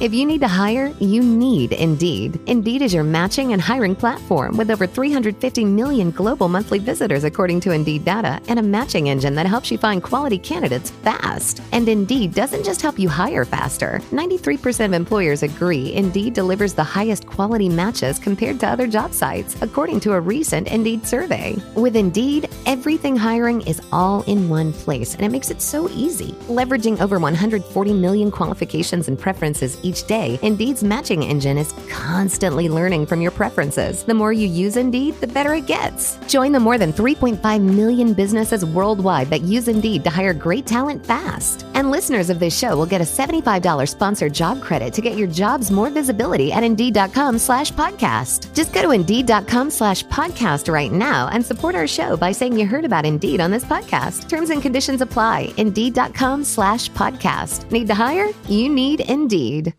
If you need to hire, you need Indeed. Indeed is your matching and hiring platform with over 350 million global monthly visitors according to Indeed data and a matching engine that helps you find quality candidates fast. And Indeed doesn't just help you hire faster. 93% of employers agree Indeed delivers the highest quality matches compared to other job sites, according to a recent Indeed survey. With Indeed, everything hiring is all in one place, and it makes it so easy. Leveraging over 140 million qualifications and preferences each day, Indeed's matching engine is constantly learning from your preferences. The more you use Indeed, the better it gets. Join the more than 3.5 million businesses worldwide that use Indeed to hire great talent fast. And listeners of this show will get a $75 sponsored job credit to get your jobs more visibility at Indeed.com/podcast. Just go to Indeed.com/podcast right now and support our show by saying you heard about Indeed on this podcast. Terms and conditions apply. Indeed.com/podcast. Need to hire? You need Indeed.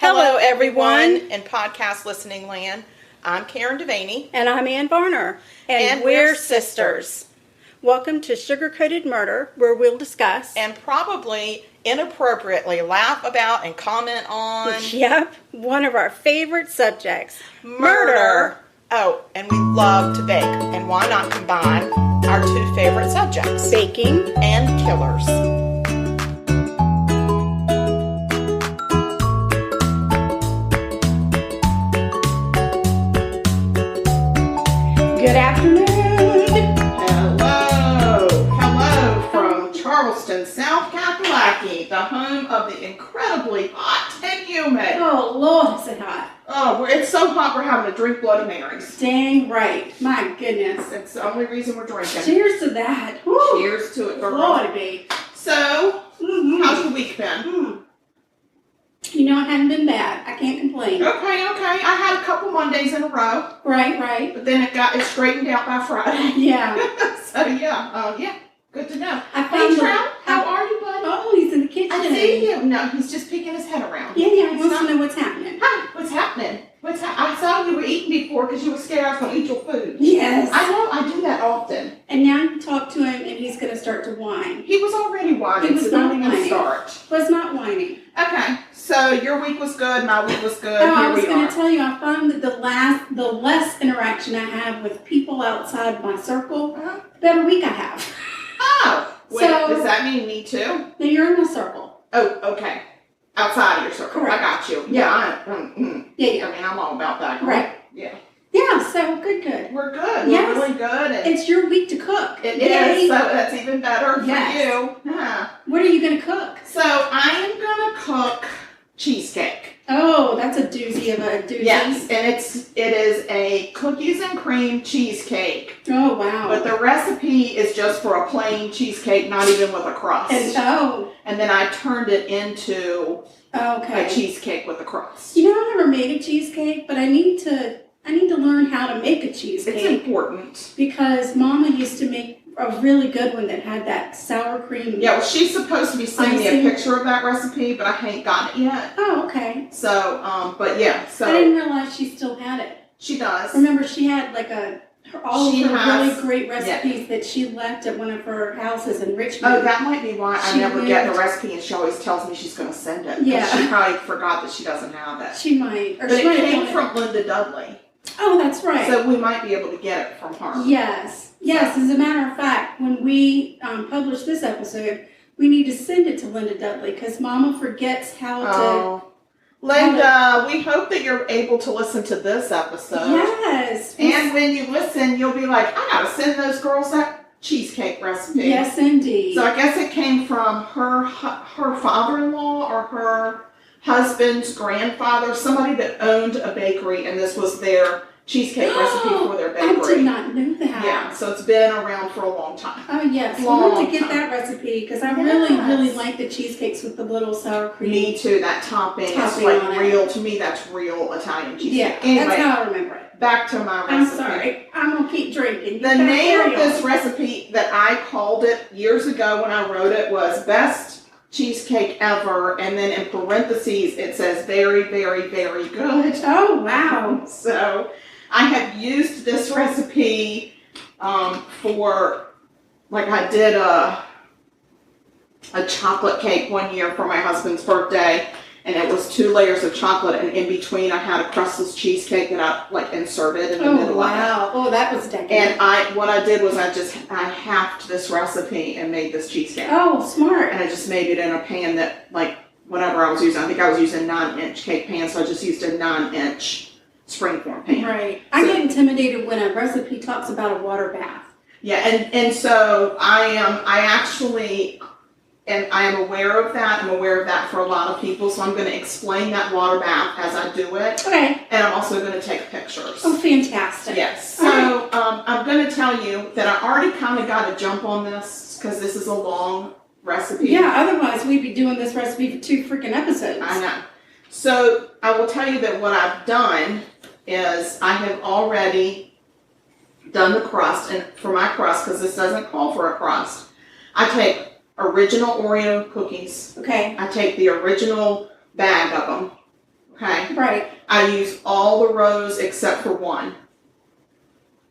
Hello, everyone in podcast listening land. I'm Karen DeVanie. And I'm Anne Varner. And we're sisters. Welcome to Sugar Coated Murder, where we'll discuss and probably inappropriately laugh about and comment on. Yep, one of our favorite subjects, murder. Oh, and we love to bake. And why not combine our two favorite subjects? Baking and killers. Good afternoon. Hello from Charleston, South Kakalaki, the home of the incredibly hot and humid. Oh, Lord, is it hot. Oh, it's so hot we're having to drink Bloody Marys. Dang right. My goodness. It's the only reason we're drinking. Cheers to that. Woo. Cheers to it, girl. Lordy be. So, how's your week been? You know, it hasn't been bad. I can't complain. Okay. I had a couple Mondays in a row. Right. But then it straightened out by Friday. Yeah. So, yeah. Good to know. Hey, Trout, how are you, buddy? Oh, he's in the kitchen. I see him. No, he's just peeking his head around. Yeah, he wants to know what's happening. Hi, what's happening? I saw you were eating before because you were scared I was going to eat your food. Yes. I know, I do that often. And now you talk to him and he's going to start to whine. He was already whining. He was not whining. Start. Was not whining. Okay, so your week was good, my week was good. Oh, I was going to tell you, I found that the less interaction I have with people outside my circle, the better week I have. Oh, wait, so, does that mean me too? No, you're in my circle. Oh, okay. Outside of your circle. Correct. I got you. Yeah. Yeah. I mean, I'm all about that. Right. Yeah. Yeah, so good. We're good. Yes. We're really good. And it's your week to cook. It is, so that's even better for you. Yeah. What are you going to cook? So I am going to cook cheesecake. Oh, that's a doozy of a doozy. Yes, and it is a cookies and cream cheesecake. Oh, wow. But the recipe is just for a plain cheesecake, not even with a crust. And then I turned it into a cheesecake with a crust. You know, I've never made a cheesecake, but I need to learn how to make a cheesecake. It's important. Because Mama used to make a really good one that had that sour cream. Yeah, well, she's supposed to be sending me a picture of that recipe, but I ain't got it yet. Oh, okay. So, but yeah, so. I didn't realize she still had it. She does. Remember, she had like all of her really great recipes that she left at one of her houses in Richmond. Oh, that might be why I never get the recipe, and she always tells me she's going to send it. Yeah. She probably forgot that she doesn't have it. She might. But it came from Linda Dudley. Oh, that's right. So we might be able to get it from her. Yes. As a matter of fact, when we publish this episode, we need to send it to Linda Dudley because Mama forgets how to. Linda, we hope that you're able to listen to this episode. Yes. And when you listen, you'll be like, I gotta send those girls that cheesecake recipe. Yes, indeed. So I guess it came from her father-in-law or her husband's grandfather, somebody that owned a bakery, and this was their cheesecake recipe for their bakery. I did not know that. Yeah, so it's been around for a long time. Oh, yes. We want to get that recipe because I really like the cheesecakes with the little sour cream. Me too. That topping is like real, to me, that's real Italian cheesecake. Yeah, anyway, that's how I remember it. Back to my recipe. I'm sorry. I'm going to keep drinking. The name of this recipe that I called it years ago when I wrote it was Best Cheesecake Ever, and then in parentheses it says very, very, very good. Oh, wow. So I have used this recipe for, like I did a chocolate cake one year for my husband's birthday, and it was 2 layers of chocolate, and in between I had a crustless cheesecake that I like inserted in the middle wow. of it. Oh, that was decadent. And what I did was I halved this recipe and made this cheesecake. Oh, smart. And I just made it in a pan that, like, whatever I was using. I think I was using a 9-inch cake pan, so I just used a 9-inch springform pan. Right. I get intimidated when a recipe talks about a water bath. Yeah, and so I am aware of that. I'm aware of that for a lot of people, so I'm going to explain that water bath as I do it. Okay. And I'm also going to take pictures. Oh, fantastic. Yes. So I'm going to tell you that I already kind of got a jump on this because this is a long recipe. Yeah, otherwise we'd be doing this recipe for 2 freaking episodes. I know. So I will tell you that what I've done is I have already done the crust, and for my crust, because this doesn't call for a crust, I take original Oreo cookies. Okay. I take the original bag of them. Okay. Right. I use all the rows except for one.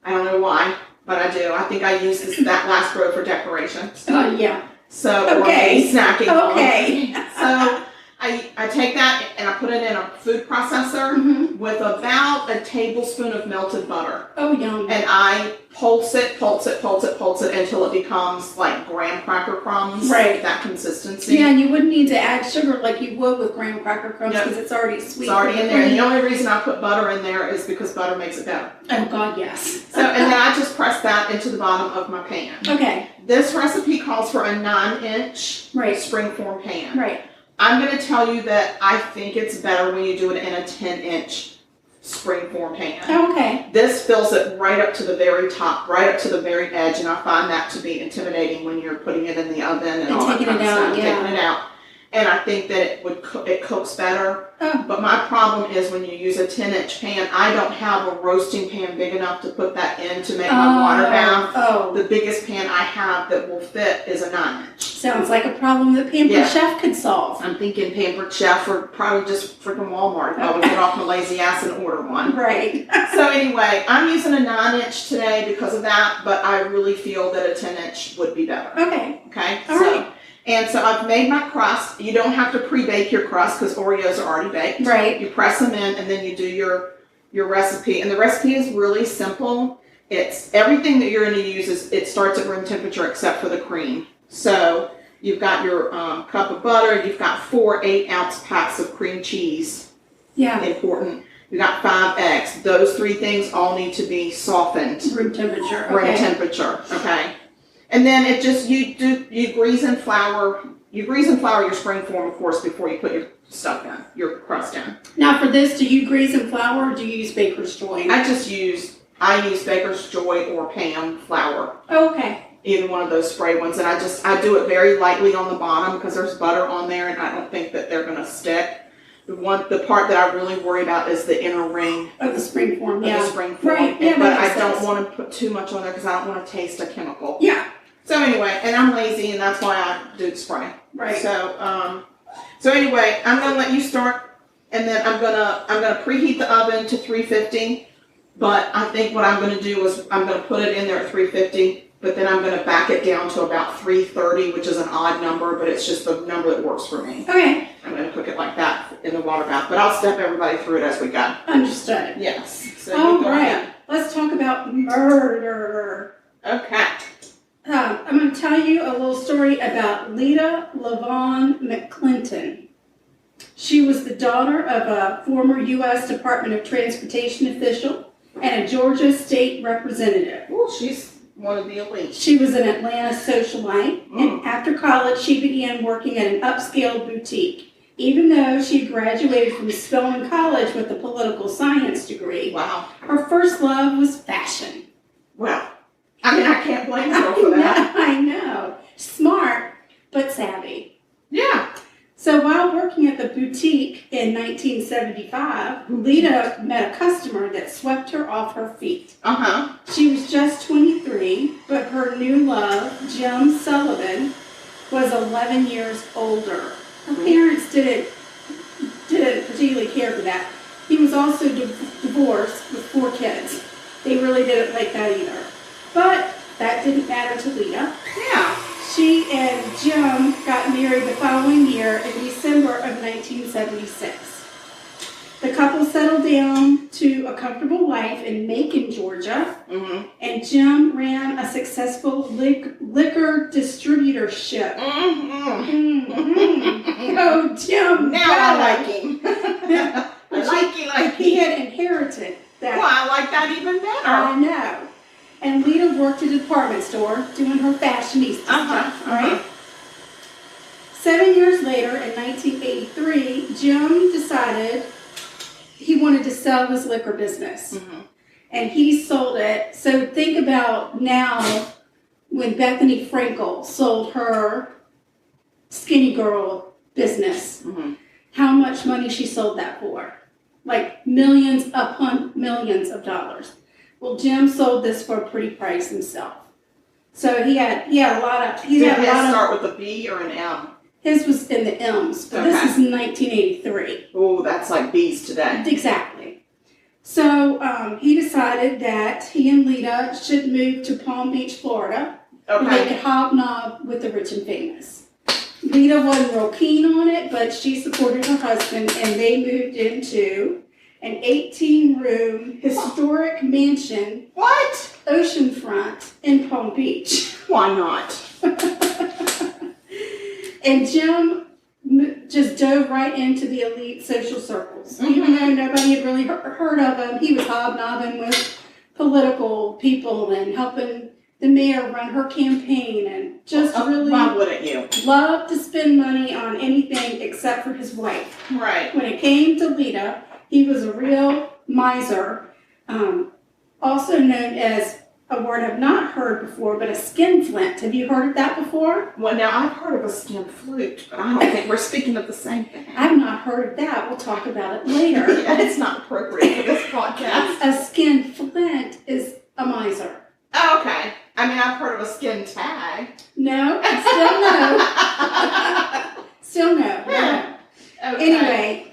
I don't know why, but I do. I think I use that last row for decoration. Oh, yeah. So, okay. Or snacking. Okay. So I take that and I put it in a food processor with about a tablespoon of melted butter. Oh, yum. And I pulse it until it becomes like graham cracker crumbs. Right. That consistency. Yeah, and you wouldn't need to add sugar like you would with graham cracker crumbs because it's already sweet. It's already in there. And the only reason I put butter in there is because butter makes it better. Oh, God, yes. So, and then I just press that into the bottom of my pan. Okay. This recipe calls for a 9-inch springform pan. Right. I'm going to tell you that I think it's better when you do it in a 10-inch springform pan. Oh, okay. This fills it right up to the very top, right up to the very edge, and I find that to be intimidating when you're putting it in the oven and all that kind of stuff. Taking it out. And I think that it cooks better. Oh. But my problem is when you use a 10-inch pan, I don't have a roasting pan big enough to put that in to make my water bath. Oh. The biggest pan I have that will fit is a 9-inch. Sounds like a problem that Pampered Chef could solve. I'm thinking Pampered Chef or probably just freaking Walmart if I would get off my lazy ass and order one. Right. So anyway, I'm using a 9-inch today because of that, but I really feel that a 10-inch would be better. Okay. Okay? All right. And so I've made my crust. You don't have to pre-bake your crust because Oreos are already baked. Right. You press them in and then you do your recipe. And the recipe is really simple. It's everything that you're going to use it starts at room temperature except for the cream. So you've got your cup of butter. You've got 4 8-ounce packs of cream cheese. Yeah. Important. You've got 5 eggs. Those 3 things all need to be softened. Room temperature. Okay. Room temperature. Okay. And then it just, you grease and flour your springform, of course, before you put your stuff in, your crust in. Now for this, do you grease and flour or do you use Baker's Joy? I use Baker's Joy or Pam flour. Oh, okay. Either one of those spray ones. And I do it very lightly on the bottom because there's butter on there and I don't think that they're going to stick. The part that I really worry about is the inner ring of the springform. Yeah. Of the springform. Right. Yeah, but I don't want to put too much on there because I don't want to taste a chemical. Yeah. So anyway, and I'm lazy, and that's why I do the spray. Right. So anyway, I'm gonna let you start, and then I'm gonna preheat the oven to 350. But I think what I'm gonna do is I'm gonna put it in there at 350, but then I'm gonna back it down to about 330, which is an odd number, but it's just the number that works for me. Okay. I'm gonna cook it like that in the water bath, but I'll step everybody through it as we go. Understood. Yes. So all right. Let's talk about murder. Okay. I'm going to tell you a little story about Lita LaVon McClinton. She was the daughter of a former U.S. Department of Transportation official and a Georgia state representative. Well, she's one of the elite. She was an Atlanta socialite, and after college, she began working at an upscale boutique. Even though she graduated from Spelman College with a political science degree, wow, her first love was fashion. Well, I mean, I can't blame her for that. I know. Smart, but savvy. Yeah. So while working at the boutique in 1975, Lita met a customer that swept her off her feet. Uh-huh. She was just 23, but her new love, Jim Sullivan, was 11 years older. Her parents didn't particularly care for that. He was also divorced with 4 kids. They really didn't like that either. But that didn't matter to Lita. Yeah. She and Jim got married the following year in December of 1976. The couple settled down to a comfortable life in Macon, Georgia, and Jim ran a successful liquor distributorship. Oh, Jim! Now I like him. I like him. He had inherited that. Well, I like that even better. I know. And Lita worked at a department store doing her fashionista stuff, right? 7 years later, in 1983, Jim decided he wanted to sell his liquor business. And he sold it. So think about now when Bethany Frankel sold her Skinny Girl business, how much money she sold that for. Like millions upon millions of dollars. Well, Jim sold this for a pretty price himself. So he had a lot of... Did his start with a B or an M? His was in the M's, but this is 1983. Oh, that's like B's today. Exactly. So he decided that he and Lita should move to Palm Beach, Florida, and they could hobnob with the rich and famous. Lita wasn't real keen on it, but she supported her husband, and they moved into an 18-room historic mansion. What? Oceanfront in Palm Beach. Why not? And Jim just dove right into the elite social circles. Even though nobody had really heard of him, he was hobnobbing with political people and helping the mayor run her campaign, and just really why wouldn't you? Loved to spend money on anything except for his wife. Right. When it came to Lita, he was a real miser, also known as a word I've not heard before, but a skinflint. Have you heard of that before? Well, now I've heard of a skinflute, but I don't think we're speaking of the same thing. I've not heard of that. We'll talk about it later. Yeah, it's not appropriate for this podcast. A skinflint is a miser. Oh, okay. I mean, I've heard of a skin tag. No, still no. Still no. Okay. Anyway,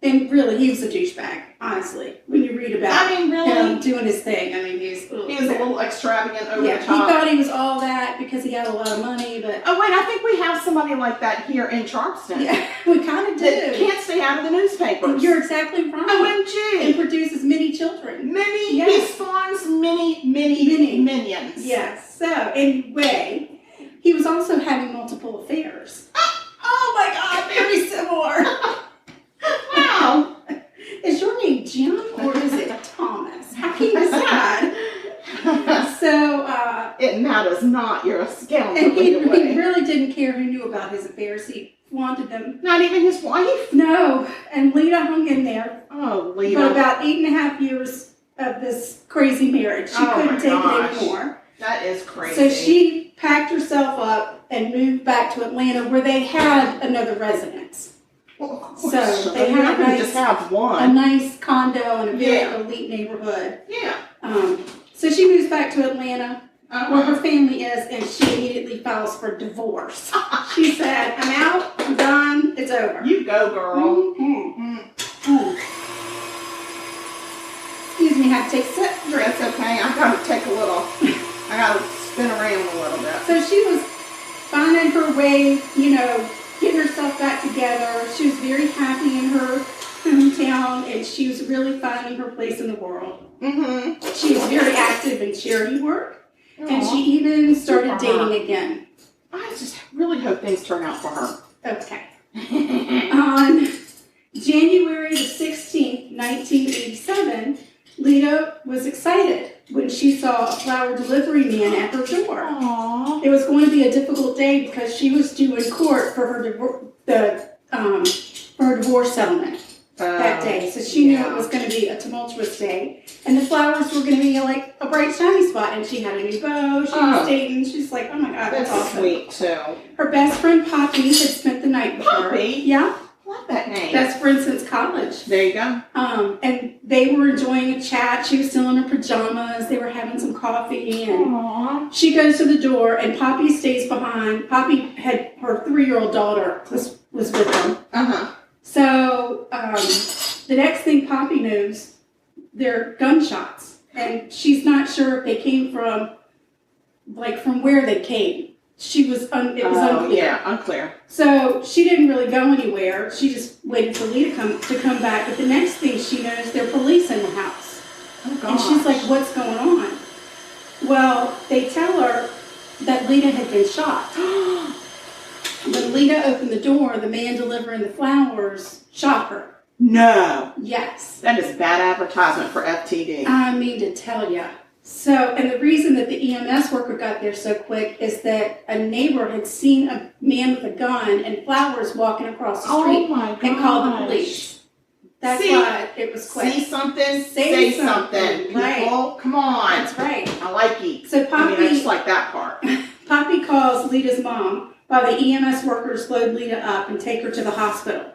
and really, he was a douchebag, honestly. When you read about him doing his thing, I mean, he was a little extravagant over the top. He thought he was all that because he had a lot of money, but... Oh, wait, I think we have somebody like that here in Charleston. Yeah, we kind of do. That can't stay out of the newspapers. You're exactly right. OMG. And produces many children. He spawns many minions. Yes. So, anyway, he was also having multiple affairs. Oh my God, very similar. Wow. Is your name Jim or is it Thomas? How can you decide? So, it matters not. You're a scoundrel. And he really didn't care who knew about his affairs. He wanted them. Not even his wife? No. And Lita hung in there. Oh, Lita. For about 8.5 years of this crazy marriage. She couldn't take it anymore. That is crazy. So she packed herself up and moved back to Atlanta, where they had another residence. So they had a nice condo in a very elite neighborhood. Yeah. So she moves back to Atlanta, where her family is, and she immediately files for divorce. She said, "I'm out. I'm done. It's over." You go, girl. Excuse me, I have to take a sip. That's okay. I gotta take a little. I gotta spin around a little bit. So she was finding her way, getting herself back together. She was very happy in her hometown, and she was really finding her place in the world. She was very active in charity work, and she even started dating again. I just really hope things turn out for her. Okay. On January the 16th, 1987, Lita was excited when she saw a flower delivery man at her door. Aww. It was going to be a difficult day because she was due in court for her divorce settlement that day. So she knew it was going to be a tumultuous day. And the flowers were going to be like a bright, shiny spot. And she had a new bow. She was dating. She's like, oh my God, that's awesome. Sweet, too. Her best friend, Poppy, had spent the night with her. Poppy? Yeah. Love that name. Best friend since college. There you go. And they were enjoying a chat. She was still in her pajamas. They were having some coffee. And she goes to the door, and Poppy stays behind. Poppy had her 3-year-old daughter was with them. So the next thing Poppy knows, they're gunshots. And she's not sure if they came from where they came. it was unclear. Yeah, unclear. So she didn't really go anywhere. She just waited for Lee to come back. But the next thing she noticed, there were police in the house. Oh, gosh. And she's like, what's going on? Well, they tell her that Lita had been shot. When Lita opened the door, the man delivering the flowers shot her. No. Yes. That is bad advertisement for FTD. I mean to tell ya. So, and the reason that the EMS worker got there so quick is that a neighbor had seen a man with a gun and flowers walking across the street and called the police. That's why it was quick. See something, say something. Right. People, come on. That's right. I like it. So Poppy, I just like that part. Poppy calls Lita's mom while the EMS workers load Lita up and take her to the hospital.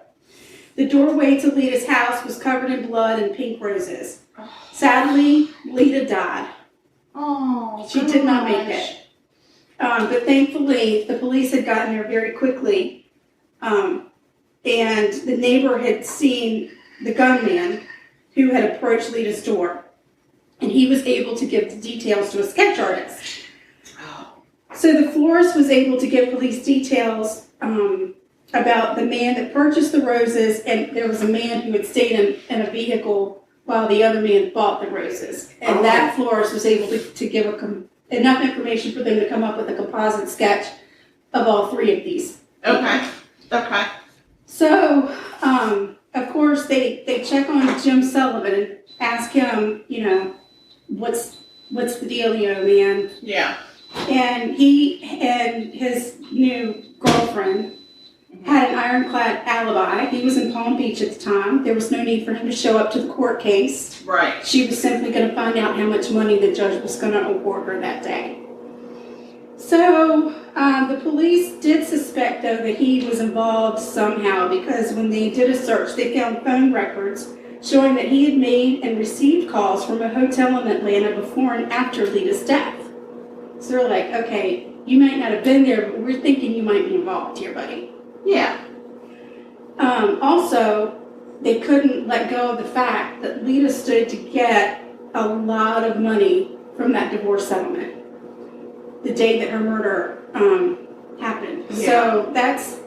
The doorway to Lita's house was covered in blood and pink roses. Sadly, Lita died. Oh, she did not make it. But thankfully, the police had gotten there very quickly. And the neighbor had seen the gunman who had approached Lita's door. And he was able to give the details to a sketch artist. So the florist was able to give police details about the man that purchased the roses, and there was a man who had stayed in a vehicle while the other man bought the roses. And that florist was able to give enough information for them to come up with a composite sketch of all three of these. Okay. So, of course, they check on Jim Sullivan and ask him, what's the dealio, man? Yeah. And he and his new girlfriend had an ironclad alibi. He was in Palm Beach at the time. There was no need for him to show up to the court case. Right. She was simply going to find out how much money the judge was going to award her that day. So the police did suspect, though, that he was involved somehow, because when they did a search, they found phone records showing that he had made and received calls from a hotel in Atlanta before and after Lita's death. So they're like, okay, you might not have been there, but we're thinking you might be involved here, buddy. Yeah. Also, they couldn't let go of the fact that Lita stood to get a lot of money from that divorce settlement the day that her murder happened. Yeah. So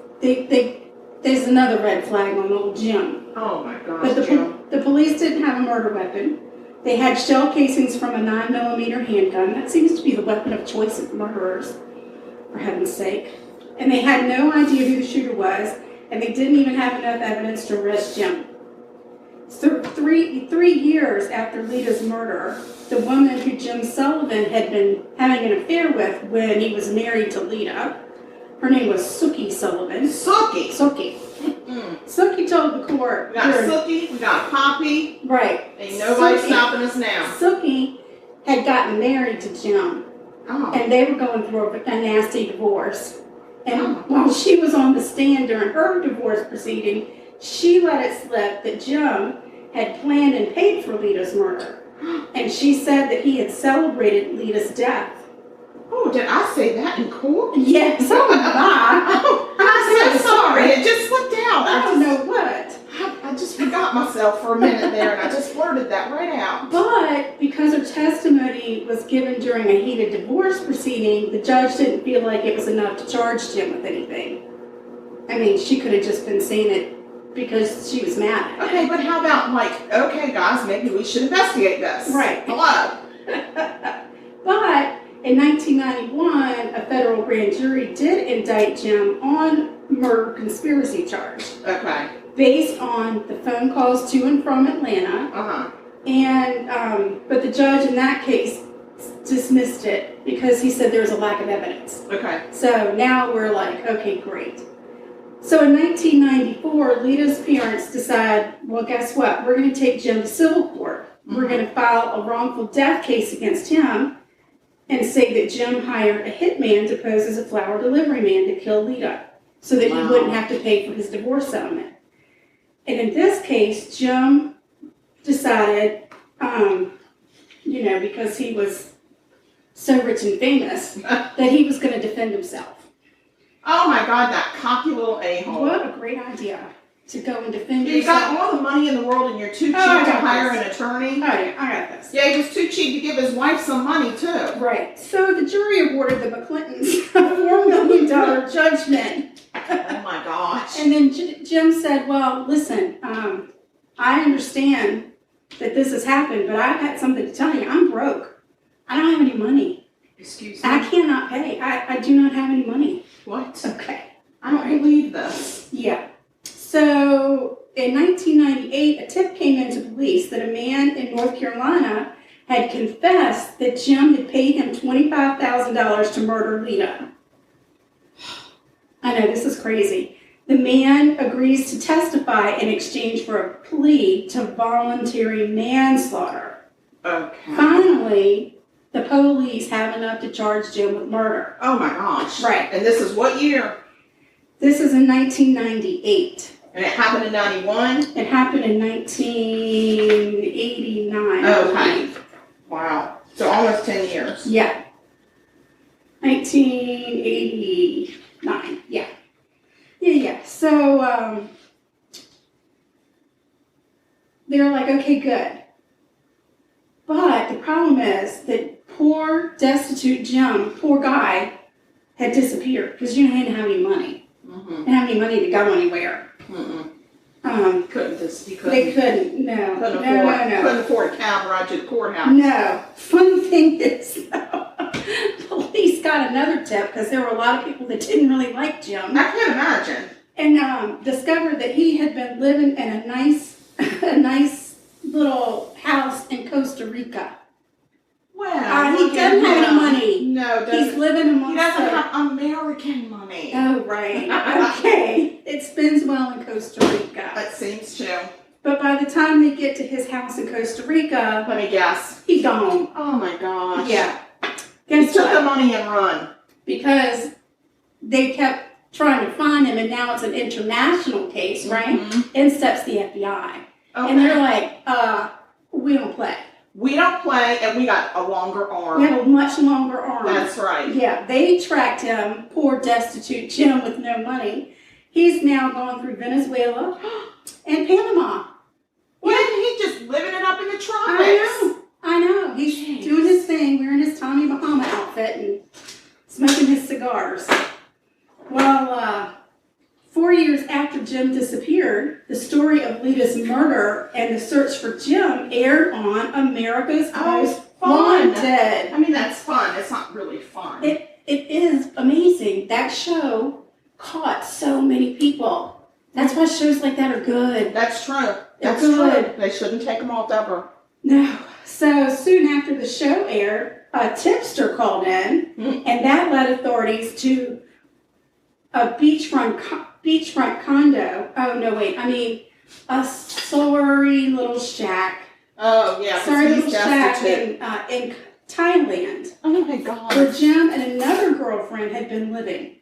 there's another red flag on old Jim. Oh my gosh, but Jim. The police didn't have a murder weapon. They had shell casings from a 9mm handgun. That seems to be the weapon of choice of murderers, for heaven's sake. And they had no idea who the shooter was, and they didn't even have enough evidence to arrest Jim. So 3 years after Lita's murder, the woman who Jim Sullivan had been having an affair with when he was married to Lita, her name was Sookie Sullivan. Sookie? Sookie told the court. We got Sookie, we got Poppy. Right. Ain't nobody stopping us now. Sookie had gotten married to Jim, and they were going through a nasty divorce. And while she was on the stand during her divorce proceeding, she let it slip that Jim had planned and paid for Lita's murder. And she said that he had celebrated Lita's death. Oh, did I say that in court? Yes. Oh, my. I'm so sorry. It just slipped out. I don't know what. I just forgot myself for a minute there, and I just blurted that right out. But because her testimony was given during a heated divorce proceeding, the judge didn't feel like it was enough to charge Jim with anything. I mean, she could have just been saying it because she was mad at Okay, but how about, okay, guys, maybe we should investigate this. Right. Hello. But in 1991, a federal grand jury did indict Jim on murder conspiracy charge. Okay. Based on the phone calls to and from Atlanta. And, but the judge in that case dismissed it because he said there was a lack of evidence. Okay. So now we're like, okay, great. So in 1994, Lita's parents decide, well, guess what? We're going to take Jim to civil court. We're going to file a wrongful death case against him and say that Jim hired a hitman to pose as a flower delivery man to kill Lita so that he wouldn't have to pay for his divorce settlement. And in this case, Jim decided, because he was so rich and famous, that he was going to defend himself. Oh my God, that cocky little a-hole. What a great idea. to go and defend You yourself. got all the money in the world and you're too cheap to hire an attorney? Oh, yeah, I got this. Yeah, he was too cheap to give his wife some money, too. Right. So the jury awarded the McClintons a $4 million judgment. Oh, my gosh. And then Jim said, well, listen, I understand that this has happened, but I've got something to tell you. I'm broke. I don't have any money. Excuse me? I cannot pay. I do not have any money. What? Okay. I don't believe this. Yeah. So in 1998, a tip came into police that a man in North Carolina had confessed that Jim had paid him $25,000 to murder Lita. I know, this is crazy. The man agrees to testify in exchange for a plea to voluntary manslaughter. Okay. Finally, the police have enough to charge Jim with murder. Oh, my gosh. Right. And this is what year? This is in 1998. And it happened in 91? It happened in 1989. Okay. Wow. So almost 10 years. Yeah. 1989. Yeah. Yeah. So they're like, okay, good. But the problem is that poor, destitute Jim, poor guy, had disappeared because you didn't have any money. Mm-hmm. Didn't have any money to go anywhere. Mm-mm. Couldn't. They Couldn't. No. Couldn't afford a cab ride to the courthouse. No. Funny thing is, though, police got another tip because there were a lot of people that didn't really like Jim. I can't imagine. And discovered that he had been living in a nice little house in Costa Rica. Well, he doesn't have any money. No, He's living amongst. He doesn't have American money. Oh, right. Okay. It spends well in Costa Rica. That seems to. But by the time they get to his house in Costa Rica, Let me guess. he's gone. Oh my gosh. Yeah. He Guess took what? the money and run. Because they kept trying to find him, and now it's an international case, right? Mm-hmm. In steps the FBI. Okay. And they're like, we don't play. We don't play, and we got a longer arm. We have a much longer arm. That's right. Yeah, they tracked him, poor destitute Jim with no money. He's now gone through Venezuela and Panama. Well, he's just living it up in the tropics. I know. He's doing his thing, wearing his Tommy Bahama outfit and smoking his cigars. Well, 4 years after Jim disappeared, the story of Lita's murder and the search for Jim aired on America's Most Wanted. I mean, that's fun. It's not really fun. It is amazing. That show caught so many people. That's why shows like that are good. That's true. They're That's good. true. They shouldn't take them off ever. No. So soon after the show aired, a tipster called in, and that led authorities to a beachfront condo. Oh, no, wait. I mean, a sorry little shack. Oh, yeah. Sorry little he's shack destitute. in Thailand, Oh, my God. where Jim and another girlfriend had been living.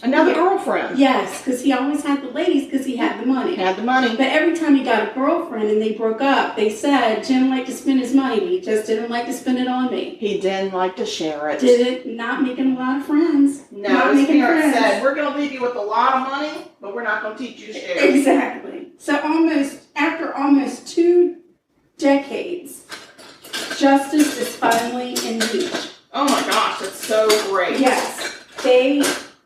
Another Yeah. girlfriend. Yes, because he always had the ladies because he had the money. Had the money. But every time he got a girlfriend and they broke up, they said Jim liked to spend his money, but he just didn't like to spend it on me. He didn't like to share it. Did it? Not making a lot of friends. No, Not his making parents friends. said, we're going to leave you with a lot of money, but we're not going to teach you to share. Exactly. So after almost 2 decades, justice is finally in reach. Oh my gosh, that's so great. Yes. They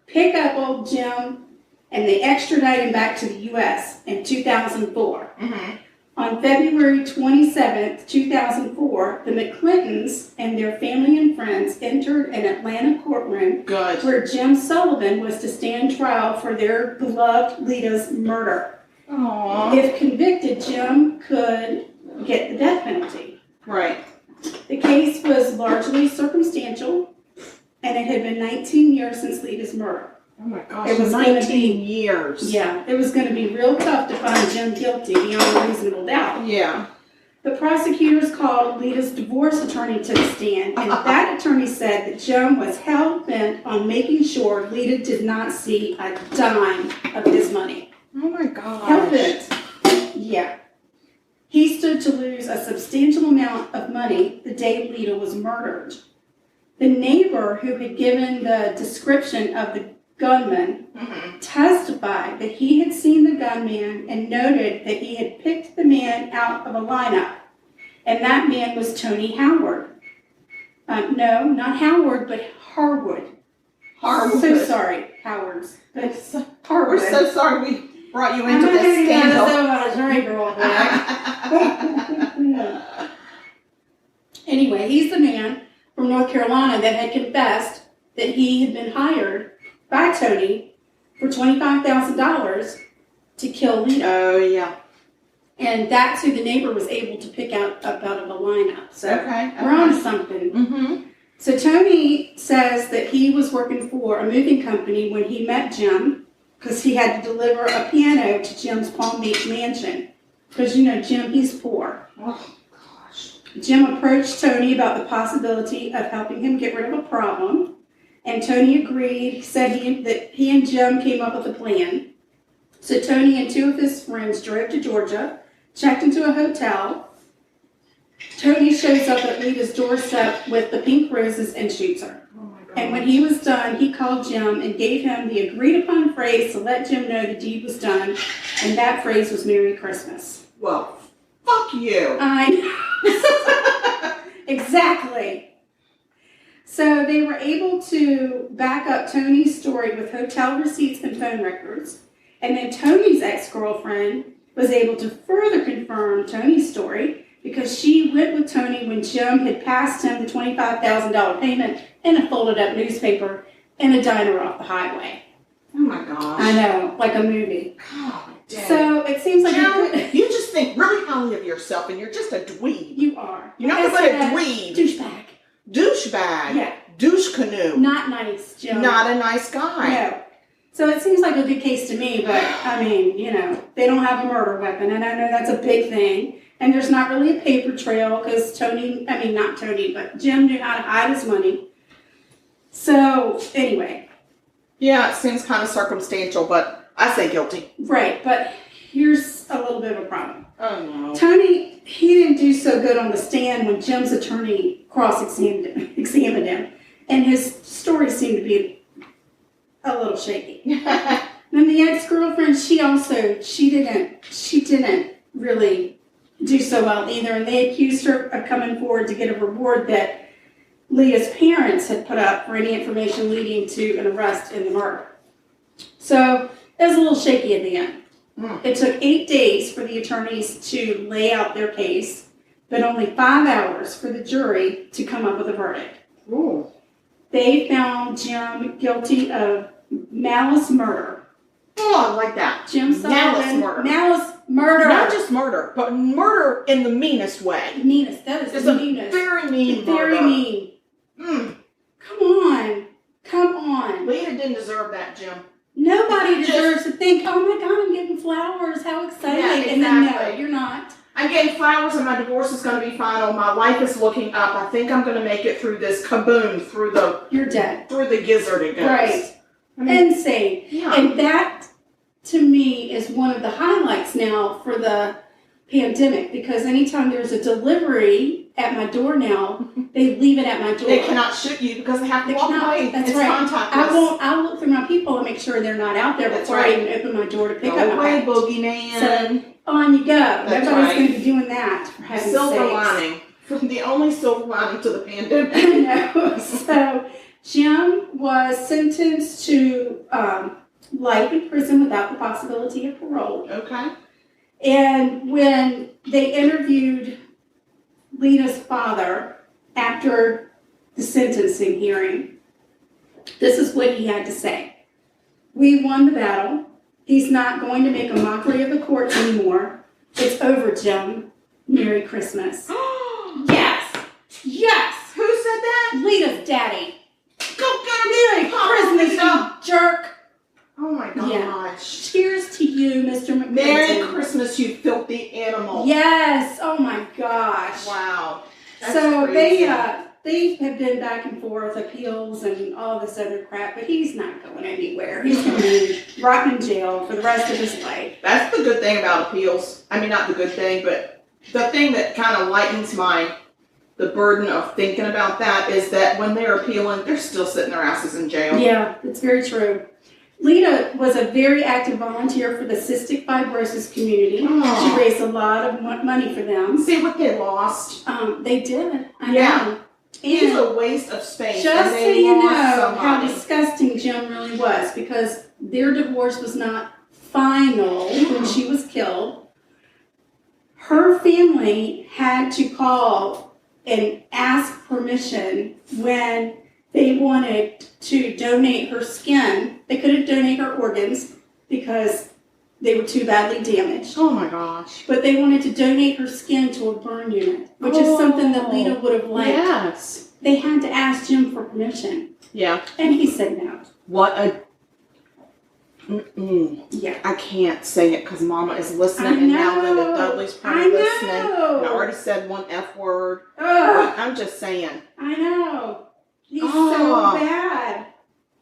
pick up old Jim and they extradite him back to the U.S. in 2004. Mm-hmm. On February 27th, 2004, the McClintons and their family and friends entered an Atlanta courtroom Good. where Jim Sullivan was to stand trial for their beloved Lita's murder. Aww. If convicted, Jim could get the death penalty. Right. The case was largely circumstantial, and it had been 19 years since Lita's murder. Oh my gosh, It was 19 years. Yeah, it was going to be real tough to find Jim guilty beyond a reasonable doubt. Yeah. The prosecutors called Lita's divorce attorney to the stand, and that attorney said that Jim was hell-bent on making sure Lita did not see a dime of his money. Oh my gosh. Hell-bent. Yeah. He stood to lose a substantial amount of money the day Lita was murdered. The neighbor who had given the description of the gunman, testified that he had seen the gunman and noted that he had picked the man out of a lineup. And that man was Tony Howard. No, not Howard, but Harwood. Harwood. So sorry, Howards. But Harwood. We're so sorry we brought you into this scandal. Anyway, he's the man from North Carolina that had confessed that he had been hired by Tony for $25,000 to kill Lita. Oh, yeah. And that's who the neighbor was able to pick out of a lineup. So Okay. we're on to something. Mm-hmm. So Tony says that he was working for a moving company when he met Jim, because he had to deliver a piano to Jim's Palm Beach mansion. Because, you know, Jim, he's poor. Oh, gosh. Jim approached Tony about the possibility of helping him get rid of a problem. And Tony agreed. He said that he and Jim came up with a plan. So Tony and two of his friends drove to Georgia, checked into a hotel. Tony shows up at Lita's doorstep with the pink roses and shoots her. Oh, my God. And when he was done, he called Jim and gave him the agreed-upon phrase to let Jim know the deed was done. And that phrase was Merry Christmas. Well, fuck you. I know. Exactly. So they were able to back up Tony's story with hotel receipts and phone records. And then Tony's ex-girlfriend was able to further confirm Tony's story because she went with Tony when Jim had passed him the $25,000 payment in a folded up newspaper in a diner off the highway. Oh, my gosh. I know, like a movie. God damn. So it seems like you just think really highly of yourself and you're just a dweeb. you are. You're not but a dweeb. Douchebag. Douchebag. Yeah. Douche canoe. Not nice, Jim. Not a nice guy. No. So it seems like a good case to me, but I mean, you know, they don't have a murder weapon, and I know that's a big thing. And there's not really a paper trail because not Tony, but Jim knew how to hide his money. So anyway. Yeah, it seems kind of circumstantial, but I say guilty. Right, but here's a little bit of a problem. Oh, no. Tony, he didn't do so good on the stand when Jim's attorney examined him, and his story seemed to be a little shaky. Then the ex-girlfriend, she didn't really do so well either, and they accused her of coming forward to get a reward that Leah's parents had put up for any information leading to an arrest in the murder. So it was a little shaky at the end. It took 8 days for the attorneys to lay out their case, but only 5 hours for the jury to come up with a verdict. Ooh. They found Jim guilty of malice murder. Oh, I like that. Jim Sullivan. Malice murder. Malice murder. Not just murder, but murder in the meanest way. Meanest. That is It's the a meanest. very mean Very murder. mean. Come on. Come on. Leah didn't deserve that, Jim. Nobody Just- deserves to think, oh my God, I'm getting flowers. How exciting. Yeah, And then no, exactly. you're not. I'm getting flowers and my divorce is going to be final. My life is looking up. I think I'm going to make it through this kaboom, through You're dead. the gizzard it goes. Right. I mean, Insane. yeah. And that, to me, is one of the highlights now for the pandemic, because anytime there's a delivery at my door now, they leave it at my door. They cannot shoot you because they have to They walk cannot. away. That's It's right. contactless. I'll look through my people and make sure they're not out there That's before right. I even open my door to pick Go up my away, package. boogeyman. So on you go. That's Nobody's right. going to be doing that, for heaven's Silver sakes. lining. The only silver lining to the pandemic. I know. So Jim was sentenced to life in prison without the possibility of parole. Okay. And when they interviewed Lena's father after the sentencing hearing, this is what he had to say. We won the battle. He's not going to make a mockery of the courts anymore. It's over, Jim. Merry Christmas. Yes. Yes. Who said that? Lita's daddy. Go get him. Merry Christmas, you jerk. Oh my gosh. Yeah. Cheers to you, Mr. McClinton. Merry Christmas, you filthy animal. Yes. Oh my gosh. Wow. That's So crazy. they have been back and forth, appeals and all this other crap, but he's not going anywhere. He's going to be rotting in jail for the rest of his life. That's the good thing about appeals. I mean, not the good thing, but the thing that kind of lightens the burden of thinking about that is that when they're appealing, they're still sitting their asses in jail. Yeah, it's very true. Lita was a very active volunteer for the cystic fibrosis community. Oh. She raised a lot of money for them. See what they lost? They did. I Yeah. know. He's And a waste of space. just and so they you know lost how somebody. disgusting Jim really was, because their divorce was not final when she was killed. Her family had to call and ask permission when they wanted to donate her skin. They couldn't donate her organs because they were too badly damaged. Oh my gosh. But they wanted to donate her skin to a burn unit, which is something that Lita would have liked. Yes. They had to ask Jim for permission, Yeah. and he said no. What a. Yeah. I can't say it because Mama is listening, I and now know. Linda Dudley's I probably know. listening. And I already said one F word. Ugh, I'm just saying. I know. He's Oh. so bad.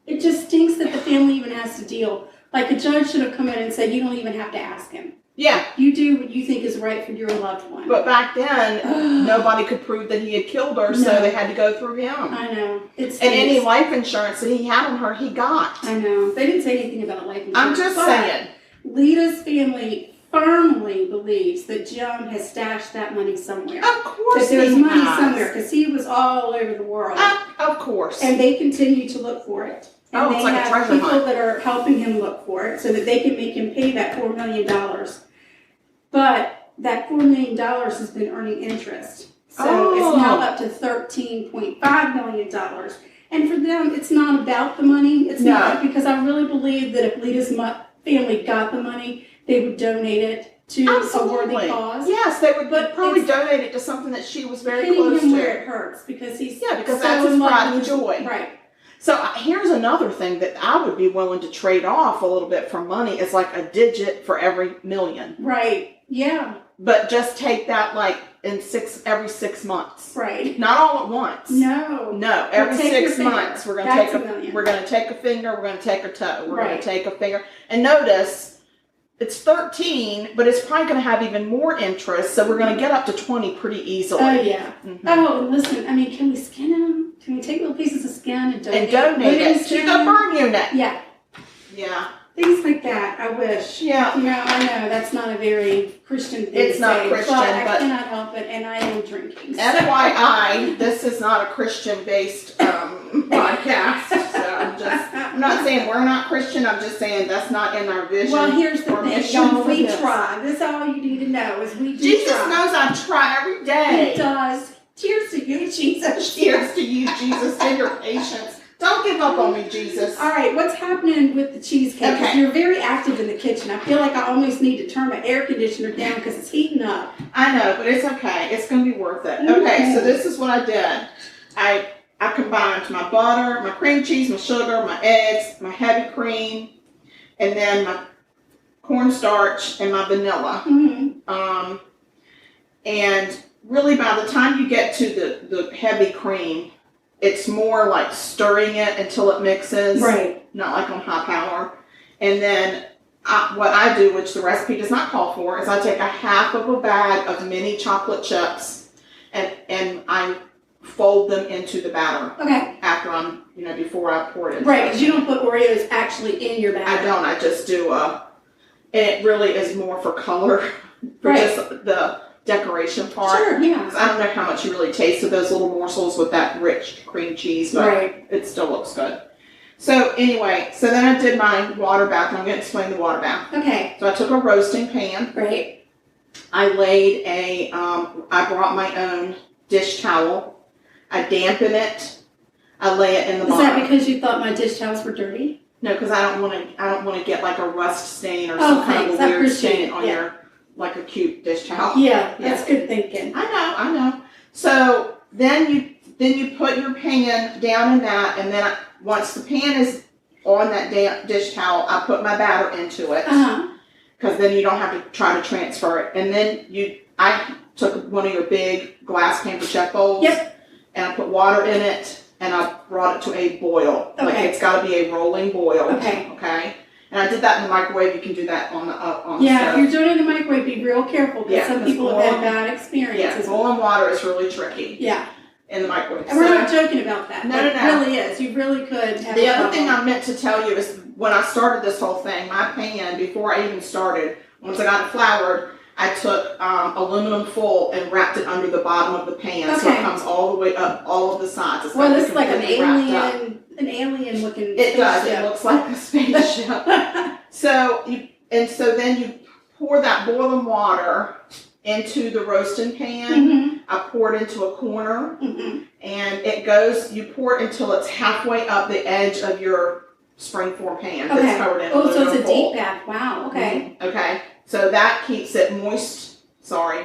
It just stinks that the family even has to deal. Like, a judge should have come in and said, you don't even have to ask him. Yeah, You do what you think is right for your loved one. but back then, Ugh. nobody could prove that he had killed her, so No. they had to go through him. I know. It And any stinks. life insurance that he had on her, he got. I know. They didn't say anything about life insurance. I'm just but saying. Lita's family firmly believes that Jim has stashed that money somewhere. Of course That there's he money has. somewhere, because he was all over the world. Of course. And they continue to look for it. And Oh, they it's like a have treasure people hunt. that are helping him look for it so that they can make him pay that $4 million. But that $4 million has been earning interest. So it's now up to $13.5 million. And for them, it's not about the money. It's No. not, because I really believe that if Lita's family got the money, they would donate it to a worthy cause. Yes, they would But probably it's donate it to something that she was very Hitting close him to. where it hurts, because he's Because so that's his in love pride with and his- joy. Right. So here's another thing that I would be willing to trade off a little bit for money. Is like a digit for every million. Right. Yeah. But just take that like every 6 months. Right. Not all at once. No. No, every take 6 your months finger. we're gonna That's take a million. we're gonna take a finger, we're gonna take a toe, we're Right. gonna take a finger. And notice it's 13, but it's probably gonna have even more interest, so we're gonna get up to 20 pretty easily. Oh, yeah. Mhm. Oh, and listen, I mean, can we skin him? Can we take little pieces of skin and donate, And donate it to skin? the burn unit. Yeah. Yeah. Things like that, I wish. Yeah. You know, I know that's not a very Christian thing It's to not say, Christian, but I but- cannot help it, and I am drinking. so- FYI, this is not a Christian-based podcast. So I'm not saying we're not Christian. I'm just saying that's not in our vision. Well, here's the or thing, mission y'all. for We this. try. This is all you need to know is we do Jesus try. knows I try every day. He does. Cheers to you, Jesus. Cheers to you, Jesus, and your patience. Don't give up on me, Jesus. All right, what's happening with the cheesecake? 'Cause Okay. You're very active in the kitchen. I feel like I almost need to turn my air conditioner down because it's heating up. I know, but it's okay. It's going to be worth it. Okay, so this is what I did. I combined my butter, my cream cheese, my sugar, my eggs, my heavy cream, and then my cornstarch and my vanilla. Mm-hmm. And really by the time you get to the heavy cream, it's more like stirring it until it mixes. Right. Not like on high power. And then what I do, which the recipe does not call for, is I take a half of a bag of mini chocolate chips and I fold them into the batter Okay. after before I pour it in. Right, because you don't put Oreos actually in your batter. I don't. I just do and it really is more for color, for Right. just the decoration part. Sure, yeah. 'Cause I don't know how much you really taste of those little morsels with that rich cream cheese, but Right. it still looks good. So anyway, so then I did my water bath, and I'm going to explain the water bath. Okay. So I took a roasting pan. Right. I laid I brought my own dish towel. I dampen it. I lay it in the Is bottom. that because you thought my dish towels were dirty? No, because I don't want to get like a rust stain or Oh, some kind thanks. of I a weird appreciate stain it. on Yeah. your, like a cute dish towel. Yeah, that's good thinking. I know. So then you put your pan down in that, and then once the pan is on that dish towel, I put my batter into it, Uh-huh. because then you don't have to try to transfer it. And then I took one of your big glass pamper check bowls. Yep. And I put water in it, and I brought it to a boil. Like Okay. it's got to be a rolling boil. Okay. Okay. And I did that in the microwave. You can do that on the Yeah, if stove. you're doing it in the microwave, be real careful because Yeah, some because people have had boiling- bad Yeah, experiences. boiling water is really tricky Yeah. in the microwave. And we're not joking about that. No, It no. really is. You really could have The a other thing I problem. meant to tell you is when I started this whole thing, my pan, before I even started, once I got it floured, I took aluminum foil and wrapped it under the bottom of the pan, so it comes all the way up, all of the sides. It's well, it's like an alien looking. It does. It looks like a spaceship. So then you pour that boiling water into the roasting pan. I pour it into a corner, and it goes. You pour it until it's halfway up the edge of your springform pan that's covered in aluminum so it's a foil. deep bath. Wow. Okay. Okay. So that keeps it moist. Sorry.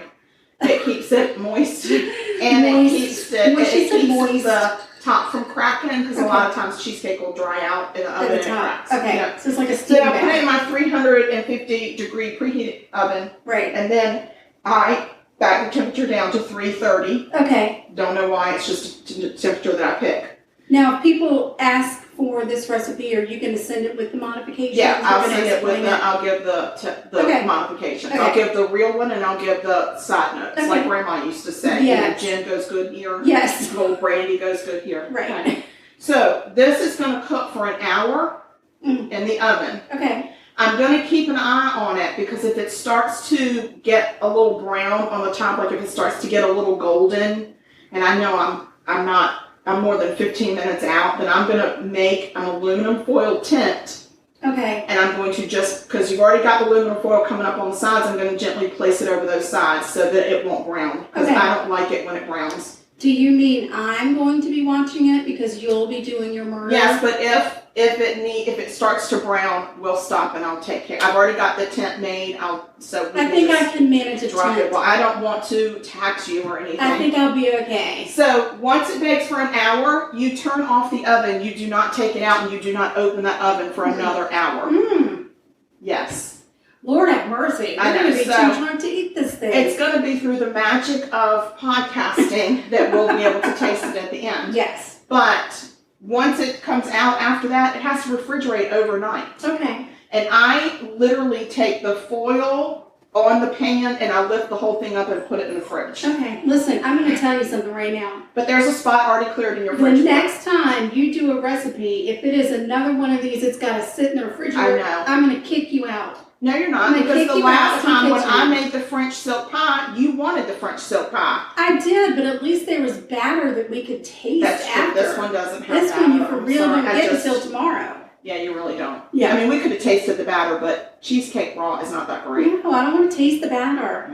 It keeps it moist. And it keeps the top from cracking, because a lot of times cheesecake will dry out in the oven and it cracks. Okay. So it's like a steam bath. So I put it in my 350 degree preheated oven. Right. And then I back the temperature down to 330. Okay. Don't know why. It's just the temperature that I pick. Now, if people ask for this recipe, are you going to send it with the modifications? Yeah, I'll send it with I'll give the modifications. Okay. I'll give the real one and I'll give the side notes, like Grandma used to say. Yes. Gin goes good here. Yes. Cold brandy goes good here. Right. Okay. So this is going to cook for an hour in the oven. Okay. I'm going to keep an eye on it, because if it starts to get a little brown on the top, like if it starts to get a little golden, and I know I'm more than 15 minutes out, then I'm going to make an aluminum foil tint. Okay. And I'm going to because you've already got the aluminum foil coming up on the sides, I'm going to gently place it over those sides so that it won't brown, because I don't like it when it browns. Do you mean I'm going to be watching it because you'll be doing your murder? Yes, but if it starts to brown, we'll stop and I'll take care. I've already got the tint made. I think I can manage a drop tint. it. Well, I don't want to tax you or anything. I think I'll be okay. So once it bakes for an hour, you turn off the oven. You do not take it out, and you do not open that oven for another hour. Yes. Lord have mercy. We're going to be too drunk to eat this thing. It's going to be through the magic of podcasting that we'll be able to taste it at the end. Yes. But once it comes out after that, it has to refrigerate overnight. Okay. And I literally take the foil on the pan and I lift the whole thing up and put it in the fridge. Okay. Listen, I'm going to tell you something right now. But there's a spot already cleared in your fridge. The next time you do a recipe, if it is another one of these that's got to sit in the refrigerator, I'm going to kick you out. No, you're not, because the last time when I made the French silk pie, you wanted the French silk pie. I did, but at least there was batter that we could taste after. This one doesn't have this batter. This one you for real don't get until tomorrow. Yeah, you really don't. Yeah. I mean, we could have tasted the batter, but cheesecake raw is not that great. No, I don't want to taste the batter.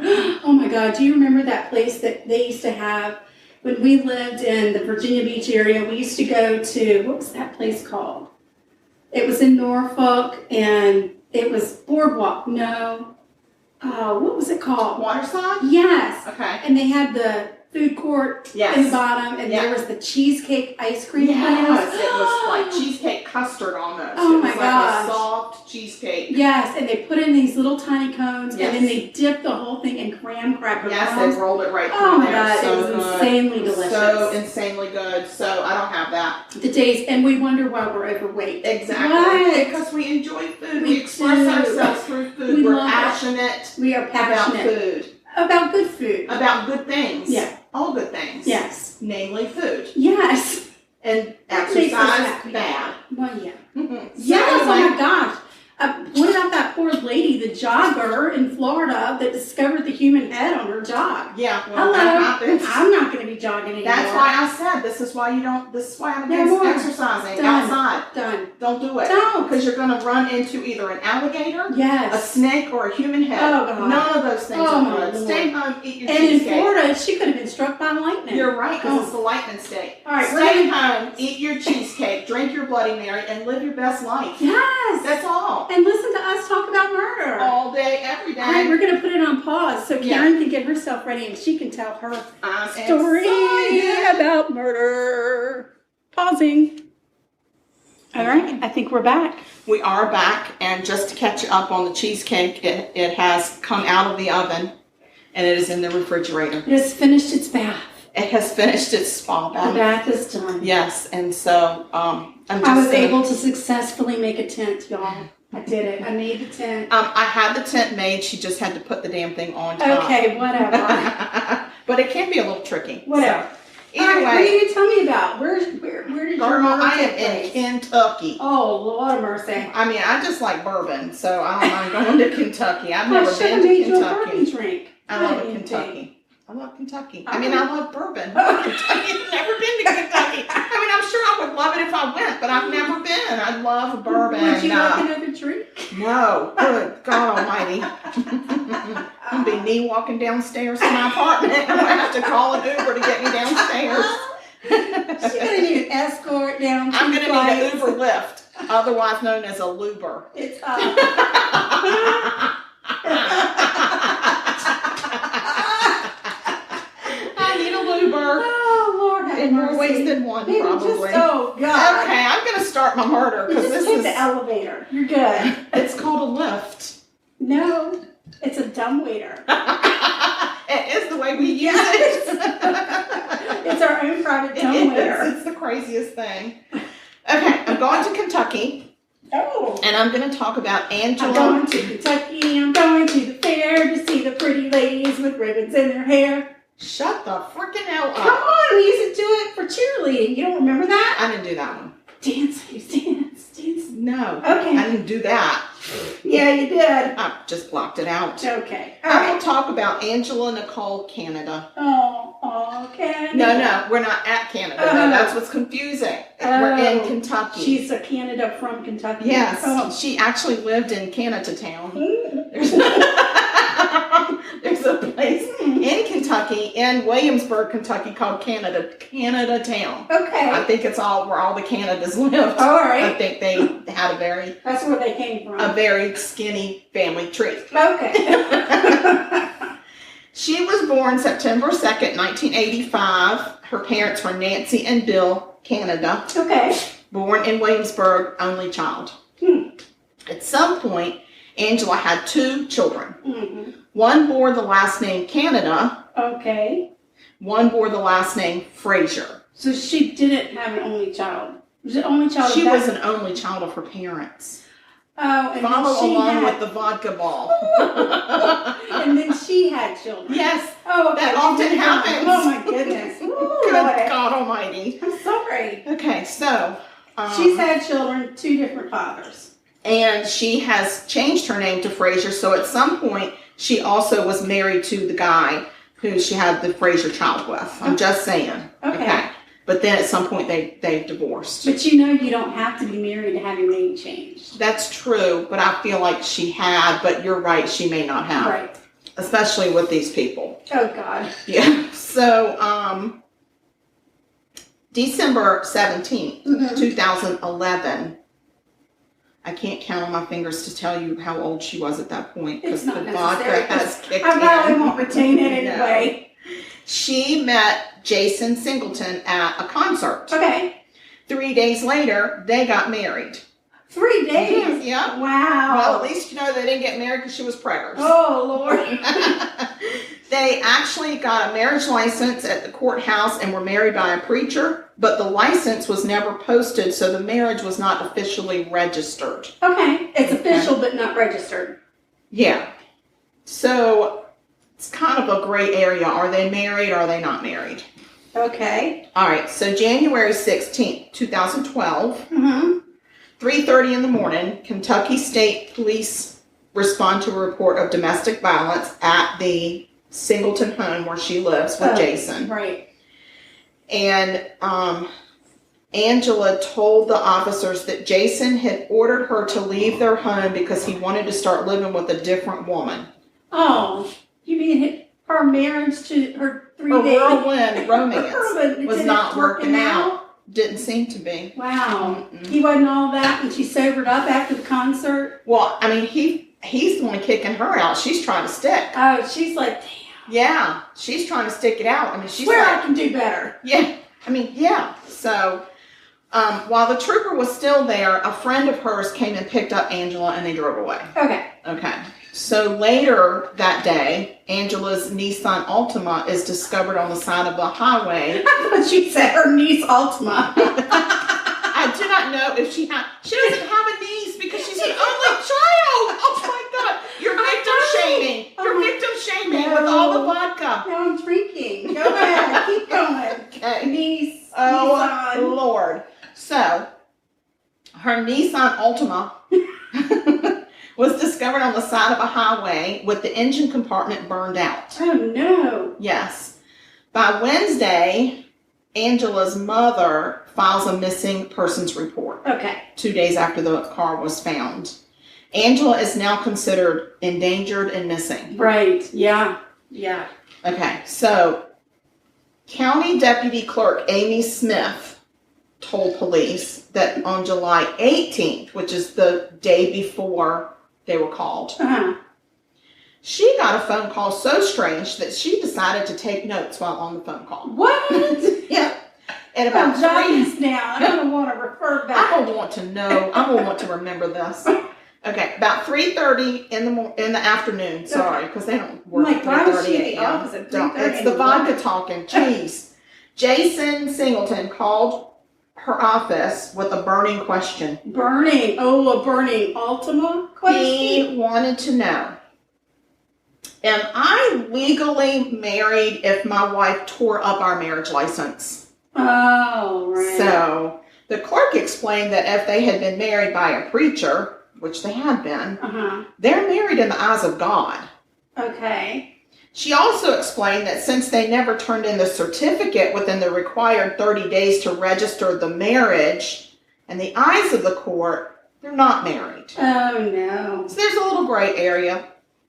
Oh my God, do you remember that place that they used to have when we lived in the Virginia Beach area? We used to go to, what was that place called? It was in Norfolk, and it was Boardwalk. No. What was it called? Waterside? Yes. Okay. And they had the food court in the bottom, and there was the cheesecake ice cream. Yes, it was like cheesecake custard almost. Oh my gosh. Like a soft cheesecake. Yes, and they put in these little tiny cones, and then they dipped the whole thing in graham cracker crumbs. Yes, they rolled it right through. Oh my God, it was insanely delicious. So insanely good. So I don't have that. The taste, and we wonder why we're overweight. Exactly. What? Because we enjoy food. We express ourselves through food. We're passionate. We are passionate about food. About good food. About good things. Yeah. All good things. Yes. Namely food. Yes. And exercise, bad. Well, yeah. Mm-hmm. Yes, oh my gosh. What about that poor lady, the jogger in Florida that discovered the human head on her jog? Yeah, well, that happens. I'm not going to be jogging anymore. That's why I said this is why I'm against exercising outside. Done. Don't do it. Don't. Because you're going to run into either an alligator, a snake, or a human head. Oh, God. None of those things are good. Stay home, eat your cheesecake. cheesecake. And in Florida, she could have been struck by lightning. You're right, because it's the lightning state. All right, stay home, eat your cheesecake, drink your Bloody Mary, and live your best life. Yes. That's all. And listen to us talk about murder. All day, every day. All right, we're going to put it on pause so Karen can get herself ready and she can tell her story about murder. Pausing. All right, I think we're back. We are back, and just to catch up on the cheesecake, it has come out of the oven, and it is in the refrigerator. It has finished its bath. It has finished its spa bath. The bath is done. Yes, and so I was able to successfully make a tent, y'all. I did it. I made the tent. I had the tent made. She just had to put the damn thing on top. Okay, whatever. But it can be a little tricky. Whatever. So, Either What are way, you going to tell me about? Where did your girl, murder I am take in place? Kentucky. Oh, Lord mercy. I mean, I just like bourbon, so I don't mind going to Kentucky. I've never I should been have to made you a bourbon Kentucky. drink. I love didn't Kentucky. I love Kentucky. All I mean, right. I love bourbon. Kentucky. I've never been to Kentucky. I mean, I'm sure I would love it if I went, but I've never been. I love bourbon. Would you like another drink? No. Good God Almighty. I'm gonna be knee walking downstairs to my apartment. I'm gonna have to call an Uber to get me downstairs. She's going to need an escort down. I'm gonna flights. need an Uber lift, otherwise known as a luber. It's I need a luber. Oh, Lord have In more mercy. ways than one, Maybe probably. oh, God. Okay, I'm gonna start my murder You because just this take is. the elevator. You're good. It's called a lift. No, it's a dumbwaiter. It is the way we use Yes. it. It's our own private It dumbwaiter. is. It's the craziest thing. Okay, I'm going to Kentucky, Oh. and I'm going to talk about Angela. I'm going to Kentucky. I'm going to the fair to see the pretty ladies with ribbons in their hair. Shut the freaking hell up. Come on, we used to do it for cheerleading. You don't remember that? I didn't do that one. Dance, dance. No. Okay. I didn't do that. Yeah, you did. I just blocked it out. Okay. All I will right. talk about Angela Nicole Canada. Oh, okay. No, we're not at Canada. No, that's what's confusing. We're in Kentucky. She's a Canada from Kentucky. Yes, Oh. she actually lived in Canada Town. Mm. There's a place in Kentucky, in Williamsburg, Kentucky, called Canada Town. Okay. I think it's all where all the Canadas lived. All I right. think they had That's where they came from. a very skinny family tree. Okay. She was born September 2nd, 1985. Her parents were Nancy and Bill Canada. Okay. Born in Williamsburg, only child. At some point, Angela had 2 children. Mm-hmm. One bore the last name Canada. Okay. One bore the last name Fraser. So she didn't have an only child. Was it only child? She of that? was an only child of her parents. Oh, and Follow then she along had, with the vodka ball. and then she had children. Yes, Oh, okay. that often happens. Oh my goodness. Ooh, good boy. God Almighty. I'm sorry. Okay, so She's had children, 2 different fathers. and she has changed her name to Fraser. So at some point, she also was married to the guy who she had the Fraser child with. I'm just saying. Okay. But then at some point, they divorced. But you know you don't have to be married to have your name changed. That's true, but I feel like she had, but you're right, she may not have. Right. Especially with these people. Oh, God. Yeah. So, December 17th, 2011. I can't count on my fingers to tell you how old she was at that point because It's the not vodka necessary. has kicked I probably in. won't retain it No. anyway. She met Jason Singleton at a concert. Okay. 3 days later, they got married. 3 days? Yeah. Wow. Well, at least you know they didn't get married because she was preggers. Oh, Lord. They actually got a marriage license at the courthouse and were married by a preacher, but the license was never posted, so the marriage was not officially registered. Okay. It's official but not registered. Yeah. So it's kind of a gray area. Are they married? Are they not married? Okay. All right. So January 16th, 2012, Mm-hmm. 3:30 in the morning, Kentucky State Police respond to a report of domestic violence at the Singleton home where she lives with Jason. Right. And Angela told the officers that Jason had ordered her to leave their home because he wanted to start living with a different woman. Oh, you mean her marriage to her 3 Her days? whirlwind romance was not working out. Didn't seem to be. Wow. He wasn't all that and she sobered up after the concert? Well, I mean, he's the one kicking her out. She's trying to stick. Oh, she's like, damn. Yeah, she's trying to stick it out. I mean, she's Swear like, I can do better. yeah. I mean, yeah. So, while the trooper was still there, a friend of hers came and picked up Angela and they drove away. Okay. Okay. So later that day, Angela's Nissan Altima is discovered on the side of the highway. I thought you said her niece Ultima. I do not know if she doesn't have a niece because she's an only child. Oh my God. You're victim shaming. You're victim shaming with all the vodka. Now I'm drinking. Go ahead. Keep going. niece. Oh, Nissan. Lord. So, her Nissan Altima was discovered on the side of a highway with the engine compartment burned out. Oh, no. Yes. By Wednesday, Angela's mother files a missing persons report. Okay. 2 days after the car was found. Angela is now considered endangered and missing. Right. Yeah. Yeah. Okay, so County Deputy Clerk Amy Smith told police that on July 18th, which is the day before they were called, she got a phone call so strange that she decided to take notes while on the phone call. What? Yeah. At about jot this down. I'm going to want to refer back. I'm going to want to know. I'm going to want to remember this. Okay, about 3:30 in the afternoon. Sorry, because they don't work at 3:30 a.m. It's the vodka talking. Jeez. Jason Singleton called her office with a burning question. Burning? Oh, a burning Altima question? He wanted to know, am I legally married if my wife tore up our marriage license? Oh, right. So the clerk explained that if they had been married by a preacher, which they had been, they're married in the eyes of God. Okay. She also explained that since they never turned in the certificate within the required 30 days to register the marriage, in the eyes of the court, they're not married. Oh, no. So there's a little gray area,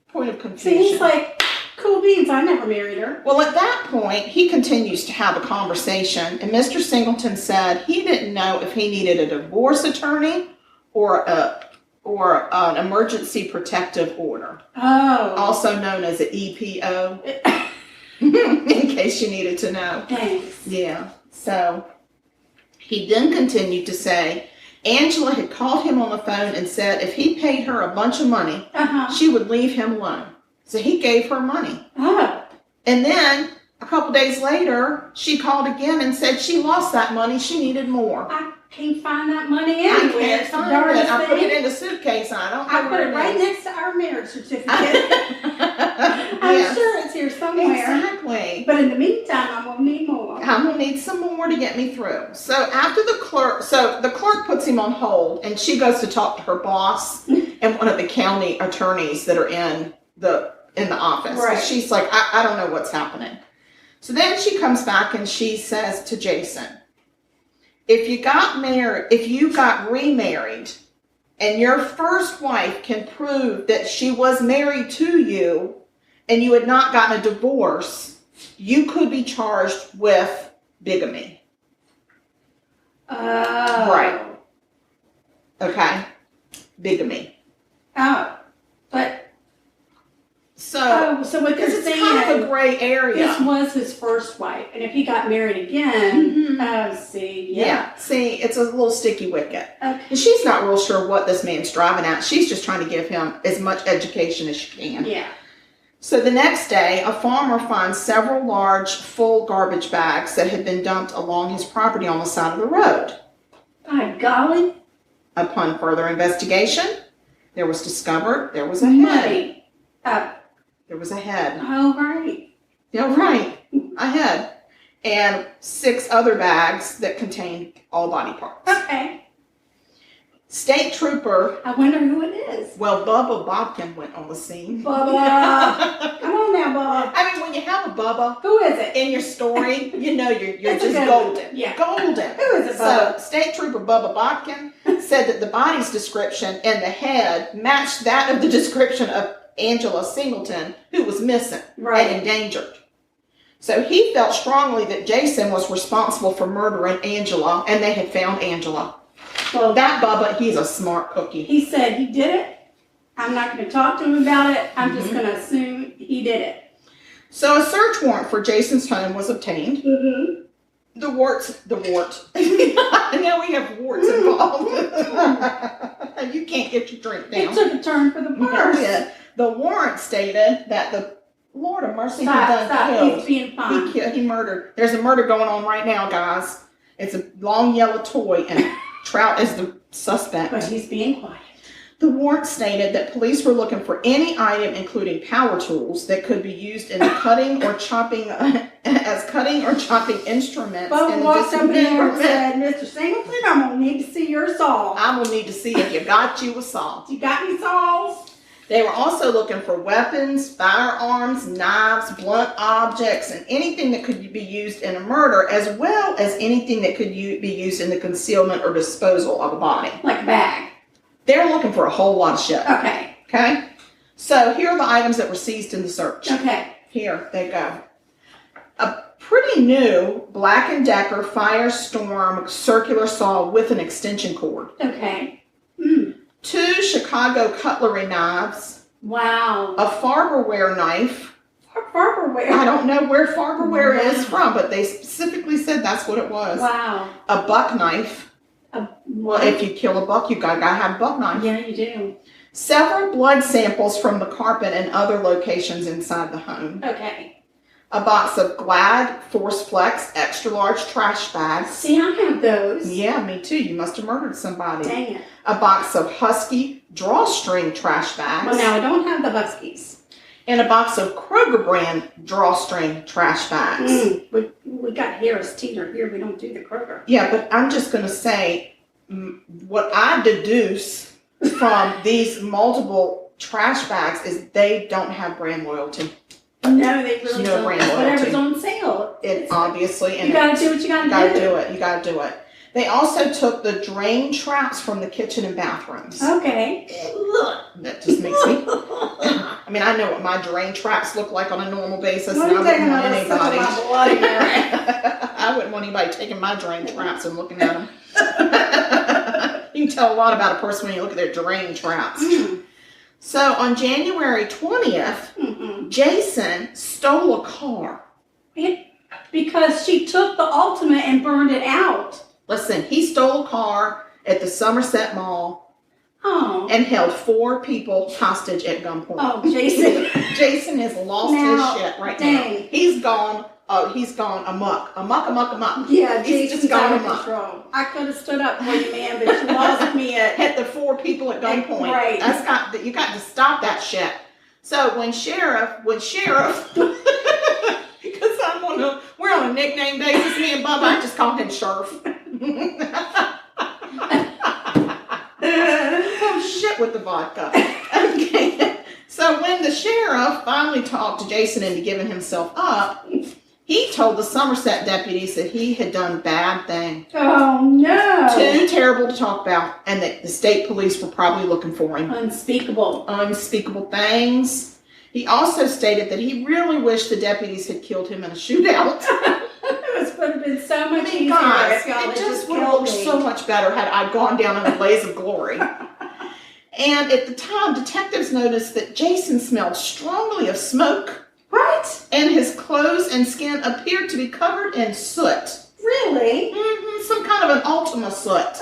point of confusion. So he's like, cool beans, I never married her. Well, at that point, he continues to have a conversation, and Mr. Singleton said he didn't know if he needed a divorce attorney or an emergency protective order. Oh. Also known as an EPO, in case you needed to know. Thanks. Yeah. So he then continued to say Angela had called him on the phone and said if he paid her a bunch of money, she would leave him alone. So he gave her money. Oh. And then a couple days later, she called again and said she lost that money. She needed more. I can't find that money anywhere. I can't find it. I put it in a suitcase. I don't know I put it right next to our marriage certificate. I'm sure it's here somewhere. Exactly. But in the meantime, I'm going to need more. I'm going to need some more to get me through. So after the clerk puts him on hold, and she goes to talk to her boss and one of the county attorneys that are in the office. Right. She's like, I don't know what's happening. So then she comes back and she says to Jason, if you got remarried and your first wife can prove that she was married to you and you had not gotten a divorce, you could be charged with bigamy. Oh. Right. Okay. Bigamy. Oh. But. So what they're saying, it's kind of a gray area. This was his first wife, and if he got married again, See, it's a little sticky wicket. Okay. And she's not real sure what this man's driving at. She's just trying to give him as much education as she can. Yeah. So the next day, a farmer finds several large, full garbage bags that had been dumped along his property on the side of the road. By golly. Upon further investigation, there was discovered there was a head. There was a head. Oh, right. Yeah, right. A head. And 6 other bags that contained all body parts. Okay. State trooper. I wonder who it is. Well, Bubba Bobkin went on the scene. Bubba. Come on now, Bubba. I mean, when you have a Bubba. Who is it? In your story, you know you're just golden. Yeah. Golden. Who is it, Bubba? So, State Trooper Bubba Bobkin said that the body's description and the head matched that of the description of Angela Singleton, who was missing and endangered. So he felt strongly that Jason was responsible for murdering Angela, and they had found Angela. Well, that Bubba, he's a smart cookie. He said he did it. I'm not going to talk to him about it. I'm just going to assume he did it. So a search warrant for Jason's home was obtained. The wart. Now we have warts involved. You can't get your drink down. It took a turn for the worse. Yeah. The warrant stated that the Lord of mercy he done killed. He's being fine. He murdered. There's a murder going on right now, guys. It's a long yellow toy, and Trout is the suspect. But he's being quiet. The warrant stated that police were looking for any item, including power tools, that could be used in cutting or chopping as cutting or chopping instruments. But walked up there and said, Mr. Singleton, I'm gonna need to see your saw. I'm gonna need to see if you got you a saw. You got any saws? They were also looking for weapons, firearms, knives, blunt objects, and anything that could be used in a murder, as well as anything that could be used in the concealment or disposal of a body. Like a bag. They're looking for a whole lot of shit. Okay. Okay? So here are the items that were seized in the search. Okay. Here they go. A pretty new Black & Decker Firestorm circular saw with an extension cord. Okay. 2 Chicago cutlery knives. Wow. A Farberware knife. Farberware? I don't know where Farberware is from, but they specifically said that's what it was. Wow. A buck knife. Well, if you kill a buck, you gotta have a buck knife. Yeah, you do. Several blood samples from the carpet and other locations inside the home. Okay. A box of Glad Force Flex extra large trash bags. See, I have those. Yeah, me too. You must have murdered somebody. Dang it. A box of Husky drawstring trash bags. Well, now I don't have the Huskies. And a box of Kroger brand drawstring trash bags. We got Harris Teeter here. We don't do the Kroger. Yeah, but I'm just going to say what I deduce from these multiple trash bags is they don't have brand loyalty. No, they really No don't. brand loyalty. Whatever's on sale. It obviously. And you got to do what you got to do. You got to do it. You got to do it. They also took the drain traps from the kitchen and bathrooms. Okay. That just makes me. I mean, I know what my drain traps look like on a normal basis, Well, and I wouldn't want taking anybody. my blood in there. I wouldn't want anybody taking my drain traps and looking at them. You can tell a lot about a person when you look at their drain traps. So on January 20th, Jason stole a car. Because she took the Ultimate and burned it out. Listen, he stole a car at the Somerset Mall and held 4 people hostage at gunpoint. Oh, Jason. Jason has lost his shit right now. He's gone. He's gone amok. Yeah, he's just gone amok. Control. I could have stood up for you, man, but you lost me at hit the 4 people at gunpoint. Right. You got to stop that shit. So when sheriff, because we're on a nickname basis, me and Bubba, I just call him Sheriff. Oh shit with the vodka. Okay. So when the sheriff finally talked to Jason into giving himself up, he told the Somerset deputies that he had done bad things. Oh no. Too terrible to talk about, and that the state police were probably looking for him. Unspeakable things. He also stated that he really wished the deputies had killed him in a shootout. This would have been so much easier. Guys, it just would have looked so much better had I gone down in a blaze of glory. And at the time, detectives noticed that Jason smelled strongly of smoke. What? And his clothes and skin appeared to be covered in soot. Really? Mm-hmm, some kind of an Ultima soot.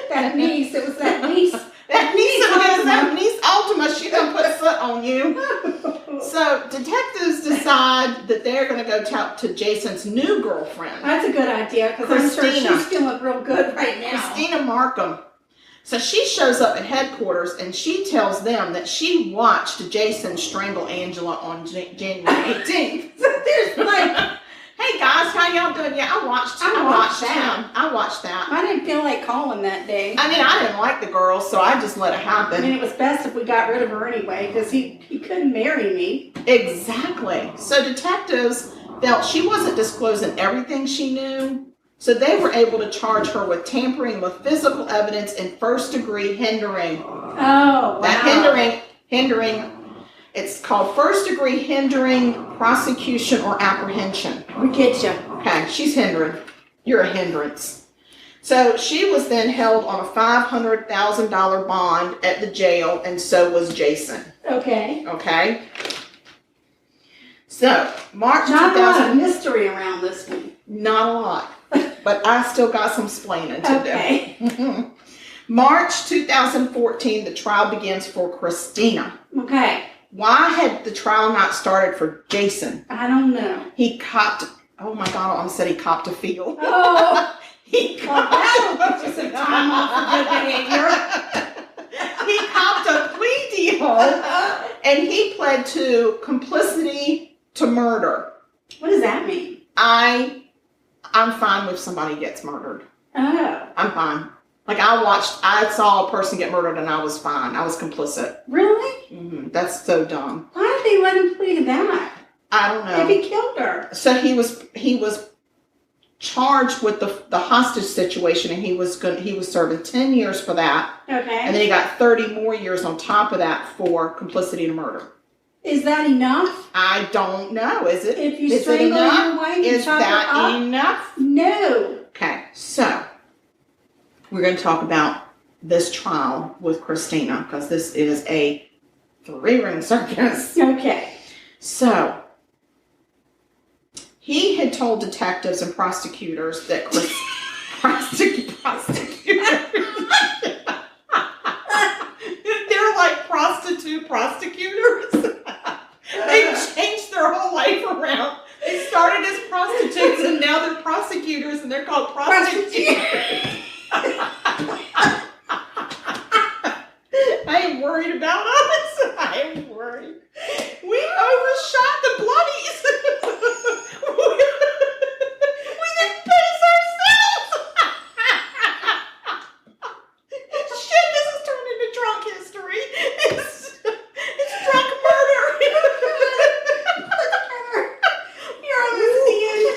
That niece, it was that niece. That niece Ultima, she gonna put soot on you. So detectives decide that they're gonna go talk to Jason's new girlfriend. That's a good idea, because I'm sure she's feeling real good right now. Christina Markham. So she shows up at headquarters and she tells them that she watched Jason strangle Angela on January 18th. There's like, hey guys, how y'all doing? Yeah, I watched that. I didn't feel like calling that day. I mean, I didn't like the girl, so I just let it happen. I mean, it was best if we got rid of her anyway, because he couldn't marry me. Exactly. So detectives felt she wasn't disclosing everything she knew, so they were able to charge her with tampering with physical evidence and first-degree hindering. Oh, wow. That hindering, it's called first-degree hindering prosecution or apprehension. We get you. Okay, she's hindering. You're a hindrance. So she was then held on a $500,000 bond at the jail, and so was Jason. Okay. Okay? So, March 2000... Not a lot of mystery around this one. Not a lot. But I still got some splaining to do. March 2014, the trial begins for Christina. Okay. Why had the trial not started for Jason? I don't know. He copped... Oh my God, I almost said he copped a feel. Oh. That'll get you some time off for good behavior. He copped a plea deal, and he pled to complicity to murder. What does that mean? I'm fine if somebody gets murdered. Oh. I'm fine. Like I saw a person get murdered and I was fine. I was complicit. Really? That's so dumb. Why did they let him plead to that? I don't know. If he killed her. So he was charged with the hostage situation, and he was serving 10 years for that. Okay. And then he got 30 more years on top of that for complicity to murder. Is that enough? I don't know. Is it? If you strangle your wife and chop her up? Is that enough? No. Okay, so we're going to talk about this trial with Christina, because this is a 3-ring circus. Okay. So he had told detectives and prosecutors that prosecutors. They're like prostitute prosecutors. They changed their whole life around. They started as prostitutes and now they're prosecutors, and they're called prosecutors. I am worried about us. I am worried. We overshot the bloodies. We didn't pace ourselves. Shit, this has turned into drunk history. It's drunk murder. You're almost at the end.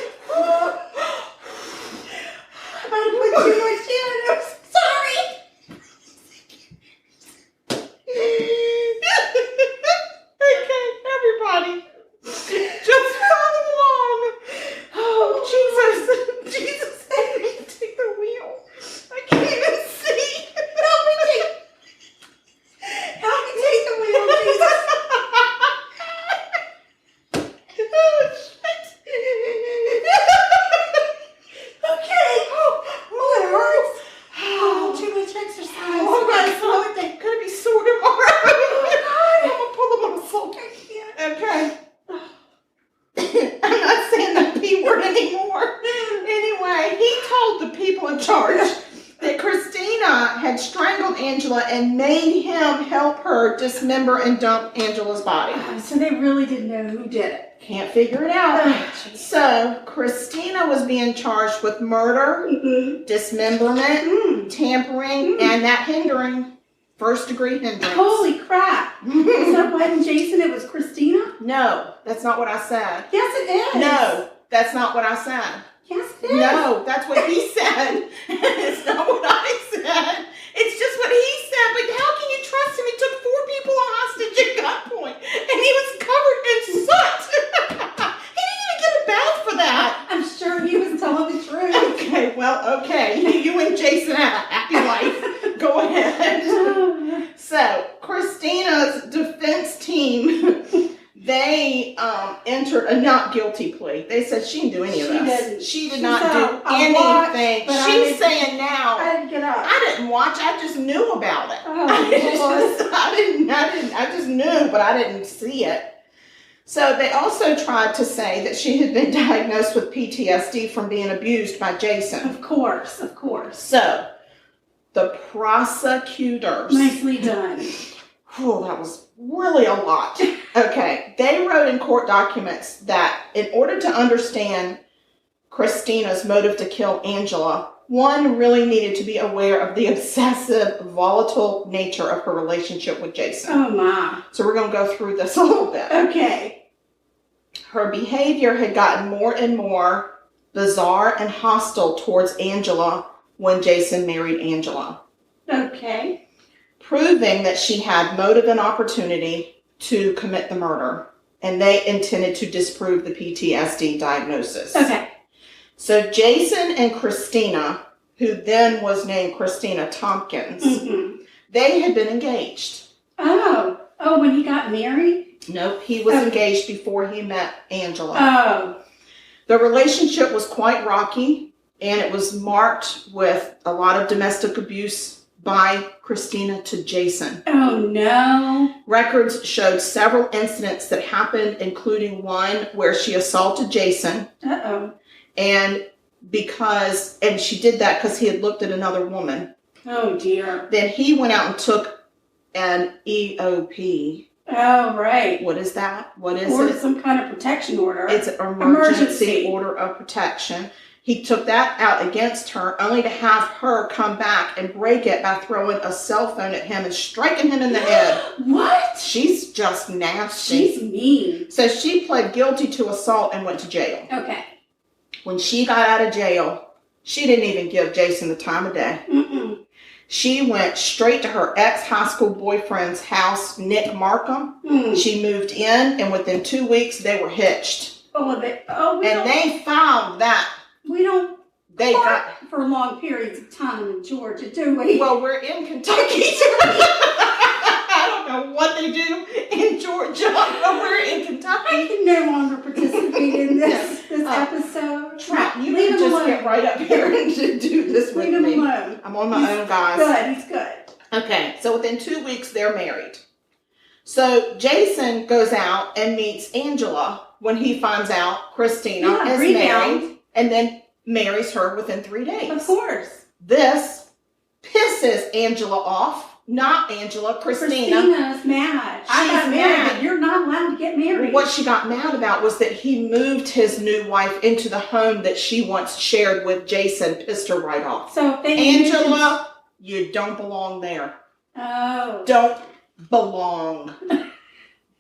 I put too much in. I'm sorry. Okay, everybody, just follow along. Oh, Jesus, help me take the wheel. I can't even see. Help me take the wheel, Jesus. Oh, shit. Okay. Oh, it hurts. Oh, too much exercise. Oh, I'm gonna be sore tomorrow. I'm gonna pull a muscle. Okay. I'm not saying the P word anymore. Anyway, he told the people in charge that Christina had strangled Angela and made him help her dismember and dump Angela's body. So they really didn't know who did it. Can't figure it out. So Christina was being charged with murder, dismemberment, tampering, and that hindering, first-degree hindrance. Holy crap. Instead of wedding Jason, it was Christina? No, that's not what I said. Yes, it is. No, that's not what I said. Yes, it is. No, that's what he said. It's not what I said. It's just what he said. But how can you trust him? He took 4 people hostage at gunpoint, and he was covered in soot. He didn't even get a bath for that. I'm sure he was telling the truth. Okay, well, okay. You and Jason have a happy life. Go ahead. So, Christina's defense team, they entered a not guilty plea. They said she didn't do any of this. She did not do anything. She's saying now, I didn't get up. I didn't watch. I just knew about it. Oh, I just knew, but I didn't see it. So they also tried to say that she had been diagnosed with PTSD from being abused by Jason. Of course. So the prosecutors. Nicely done. Oh, that was really a lot. Okay. They wrote in court documents that in order to understand Christina's motive to kill Angela, one really needed to be aware of the obsessive, volatile nature of her relationship with Jason. Oh, my. So we're going to go through this a little bit. Okay. Her behavior had gotten more and more bizarre and hostile towards Angela when Jason married Angela. Okay. Proving that she had motive and opportunity to commit the murder. And they intended to disprove the PTSD diagnosis. Okay. So Jason and Christina, who then was named Christina Tompkins, they had been engaged. Oh, when he got married? Nope, he was engaged before he met Angela. Oh. The relationship was quite rocky, and it was marked with a lot of domestic abuse by Christina to Jason. Oh, no. Records showed several incidents that happened, including one where she assaulted Jason. Uh-oh. And and she did that because he had looked at another woman. Oh, dear. Then he went out and took an EOP. Oh, right. What is that? What is or it? Some kind of protection order. It's an emergency order of protection. He took that out against her, only to have her come back and break it by throwing a cell phone at him and striking him in the head. What? She's just nasty. She's mean. So she pled guilty to assault and went to jail. Okay. When she got out of jail, she didn't even give Jason the time of day. Mm-mm. She went straight to her ex-high school boyfriend's house, Nick Markham. She moved in, and within 2 weeks, they were hitched. They found that. We don't They got for long periods of time in Georgia, do we? Well, we're in Kentucky. I don't know what they do in Georgia, but we're in Kentucky. I can no longer participate in this episode. You can just get right up here and do this with me. Leave him alone. I'm on my own, guys. Good, he's good. Okay, so within 2 weeks, they're married. So Jason goes out and meets Angela when he finds out Christina is married. And then marries her within 3 days. Of course. This pisses Angela off. Not Angela, Christina. Christina's mad. I got married, but you're not allowed to get married. What she got mad about was that he moved his new wife into the home that she once shared with Jason, pissed her right off. So Angela, you don't belong there. Oh. Don't belong.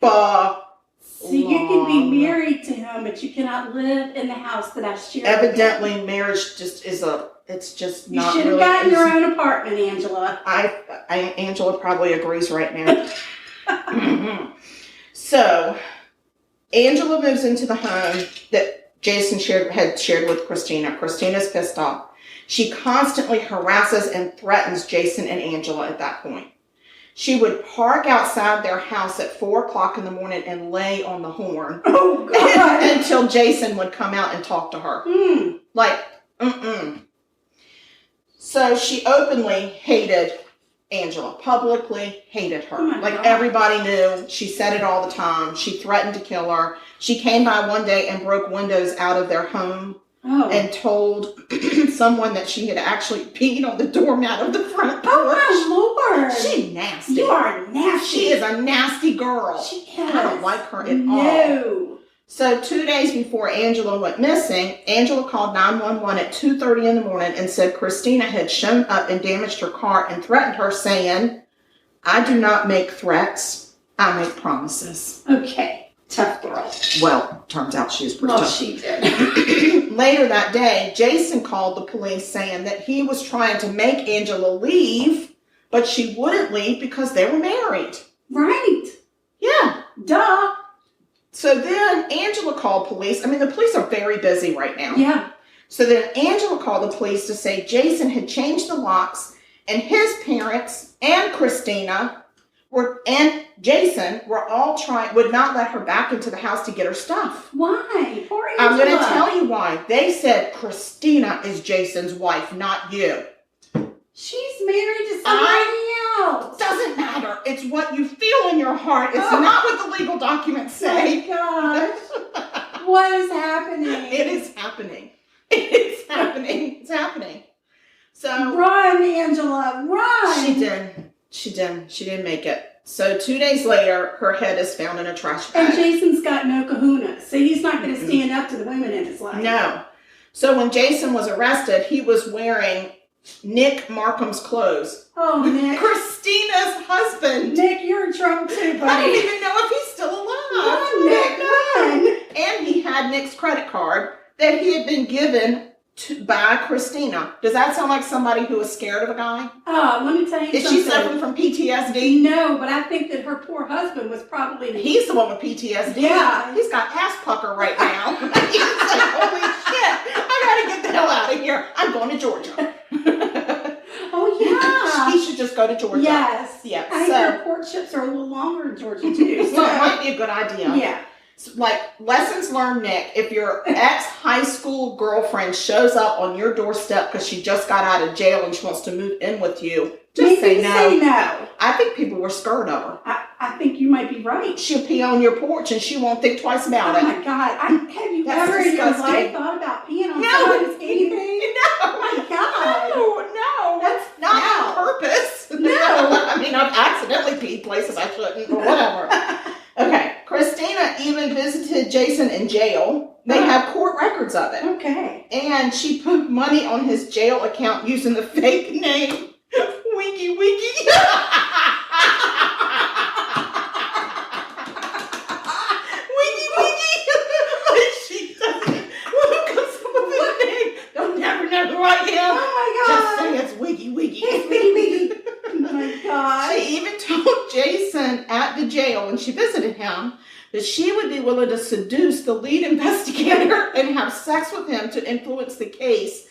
So you can be married to him, but you cannot live in the house that I share. Evidently, marriage just is it's just not really. You should have gotten your own apartment, Angela. Angela probably agrees right now. So, Angela moves into the home that Jason had shared with Christina. Christina's pissed off. She constantly harasses and threatens Jason and Angela at that point. She would park outside their house at 4 o'clock in the morning and lay on the horn. Oh, God. Until Jason would come out and talk to her. So she openly hated Angela, publicly hated her. God. Everybody knew. She said it all the time. She threatened to kill her. She came by one day and broke windows out of their home. And told someone that she had actually peed on the doormat of the front porch. Oh, my Lord. She's nasty. You are nasty. She is a nasty girl. She is. I don't like her at all. No. So 2 days before Angela went missing, Angela called 911 at 2:30 in the morning and said Christina had shown up and damaged her car and threatened her, saying, "I do not make threats. I make promises." Okay. Tough girl. Well, turns out she was pretty tough. She did. Later that day, Jason called the police saying that he was trying to make Angela leave, but she wouldn't leave because they were married. Right. Yeah. Duh. So then Angela called police. I mean, the police are very busy right now. Yeah. So then Angela called the police to say Jason had changed the locks and his parents and Christina and Jason would not let her back into the house to get her stuff. Why? Poor Angela. I'm going to tell you why. They said Christina is Jason's wife, not you. She's married to somebody else. Doesn't matter. It's what you feel in your heart. It's not what the legal documents say. Oh my gosh. What is happening? It is happening. It's happening. It's happening. So run, Angela, run. She didn't make it. So 2 days later, her head is found in a trash bag. And Jason's got no kahuna, so he's not going to stand up to the women in his life. No. So when Jason was arrested, he was wearing Nick Markham's clothes. Oh, Nick. Christina's husband. Nick, you're in trouble too, buddy. I don't even know if he's still alive. Run, Nick, run. And he had Nick's credit card that he had been given by Christina. Does that sound like somebody who is scared of a guy? Let me tell you something. Is she suffering from PTSD? No, but I think that her poor husband was probably... He's the one with PTSD. Yeah. He's got ass pucker right now. He's like, holy shit, I gotta get the hell out of here. I'm going to Georgia. Oh, yeah. He should just go to Georgia. Yes. Yeah. I think their court ships are a little longer in Georgia, too. So it might be a good idea. Yeah. Like, lessons learned, Nick, if your ex-high school girlfriend shows up on your doorstep because she just got out of jail and she wants to move in with you, just say no. Say no. I think people were scared of her. I think you might be right. She'll pee on your porch and she won't think twice about it. Oh my God. Have you That's ever in your disgusting. life thought about peeing on No. somebody's anything? No. Oh my God. No. That's not foul. on purpose. No. I mean, I've accidentally peed places I shouldn't or whatever. Okay. Christina even visited Jason in jail. They have court records of it. Okay. And she put money on his jail account using the fake name Winky Winky. Winky Winky. Like she doesn't. Who comes up with a name? They'll never know who I am. Oh my Just God. say it's Wiggy Wiggy. It's Wiggy Wiggy. Oh my God. She even told Jason at the jail when she visited him that she would be willing to seduce the lead investigator and have sex with him to influence the case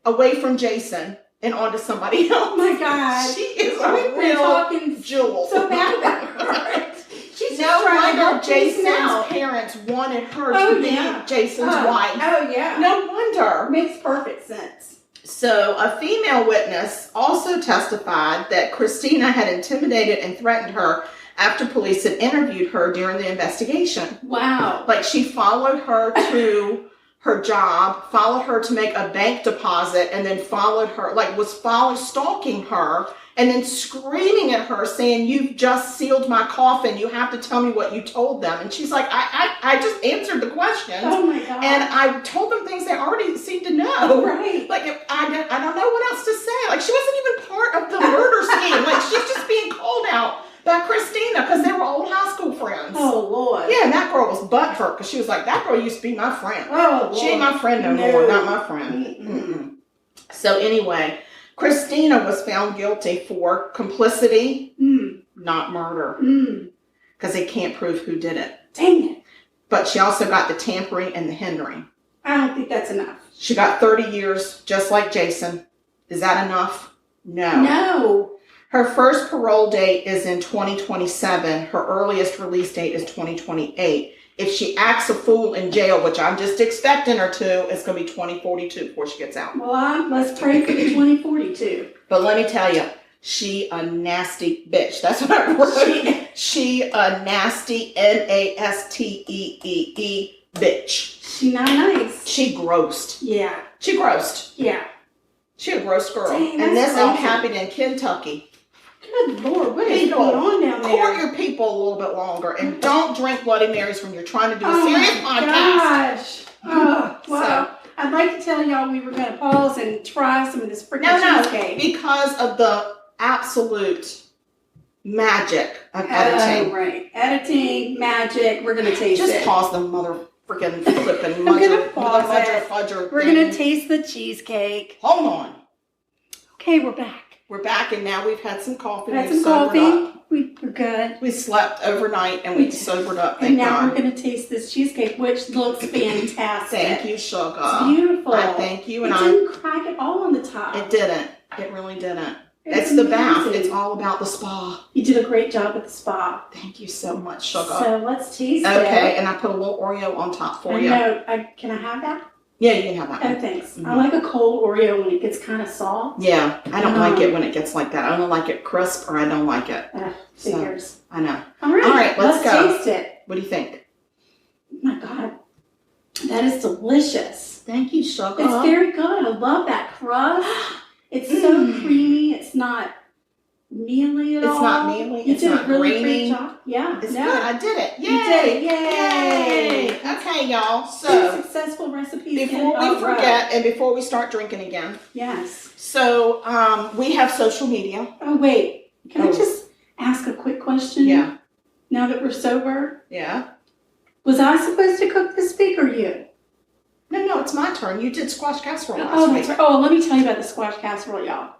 away from Jason and onto somebody else. Oh my God. She is We've a been real talking jewel. so bad about her. She's No just trying to wonder help Jason Jason's out. parents wanted her Oh, to be yeah. Jason's wife. Oh yeah. No wonder. Makes perfect sense. So, a female witness also testified that Christina had intimidated and threatened her after police had interviewed her during the investigation. Wow. Like, she followed her to her job, followed her to make a bank deposit, and then followed her, like, was stalking her, and then screaming at her, saying, "You've just sealed my coffin. You have to tell me what you told them." And she's like, I just answered the questions. Oh my God. And I told them things they already seemed to know. Right. Like, I don't know what else to say. Like, she wasn't even part of the murder scheme. Like, she's just being called out by Christina because they were old high school friends. Oh Lord. Yeah, and that girl was butthurt because she was like, that girl used to be my friend. Oh Lord. She ain't my friend no more, not my friend. Mm-mm. So anyway, Christina was found guilty for complicity, not murder, because they can't prove who did it. Dang it. But she also got the tampering and the hindering. I don't think that's enough. She got 30 years, just like Jason. Is that enough? No. No. Her first parole date is in 2027. Her earliest release date is 2028. If she acts a fool in jail, which I'm just expecting her to, it's going to be 2042 before she gets out. Well, let's pray for the 2042. But let me tell you, she a nasty bitch. That's what I wrote. She a nasty Nastee bitch. She not nice. She grossed. Yeah. She grossed. Yeah. She a gross girl. Dang, and this that's all crazy. happened in Kentucky. Good Lord, what is People, going on down there? court your people a little bit longer and don't drink Bloody Marys when you're trying to do a Oh serious my podcast. gosh. Oh, wow. I'd like to tell y'all we were going to pause and try some of this freaking No, cheesecake. because of the absolute magic of editing. Oh, right. Editing, magic. We're going to taste Just it. pause the mother freaking flipping I'm gonna pause fudger We're thing. going to taste the cheesecake. Hold on. Okay, we're back. We're back and now we've had some coffee. Had We've some sobered coffee. up. We're good. We slept overnight and we sobered up. And Thank now God. we're going to taste this cheesecake, which looks fantastic. Thank you, sugar. It's beautiful. I thank you. And it I didn't crack at all on the top. It didn't. It really didn't. It's It's the bath. amazing. It's all about the spa. You did a great job at the spa. Thank you so much, sugar. So let's taste it. Okay, and I put a little Oreo on top for I you. know. Can I have that? Yeah, you can have that. Oh, thanks. Mhm. I like a cold Oreo when it gets kind of soft. Yeah, I don't like it when it gets like that. I don't like it crisp or I don't like it. So, Figures. I know. All right, let's go. taste it. What do you think? Oh my God. That is delicious. Thank you, sugar. It's very good. I love that crust. It's so creamy. It's not mealy at all. It's not mealy. You It's did not a really grainy. great job. Yeah. It's no. good. I did it. Yay! You did it. Yay! Yay! Okay, y'all. Two So, successful recipes. before in a we row. forget and before we start drinking again, Yes. so we have social media. Oh, wait. Can I Oh. just ask a quick question? Yeah. Now that we're sober, Yeah. was I supposed to cook this week or you? No, it's my turn. You did squash casserole last Oh, week. that's right. Oh, let me tell you about the squash casserole, y'all.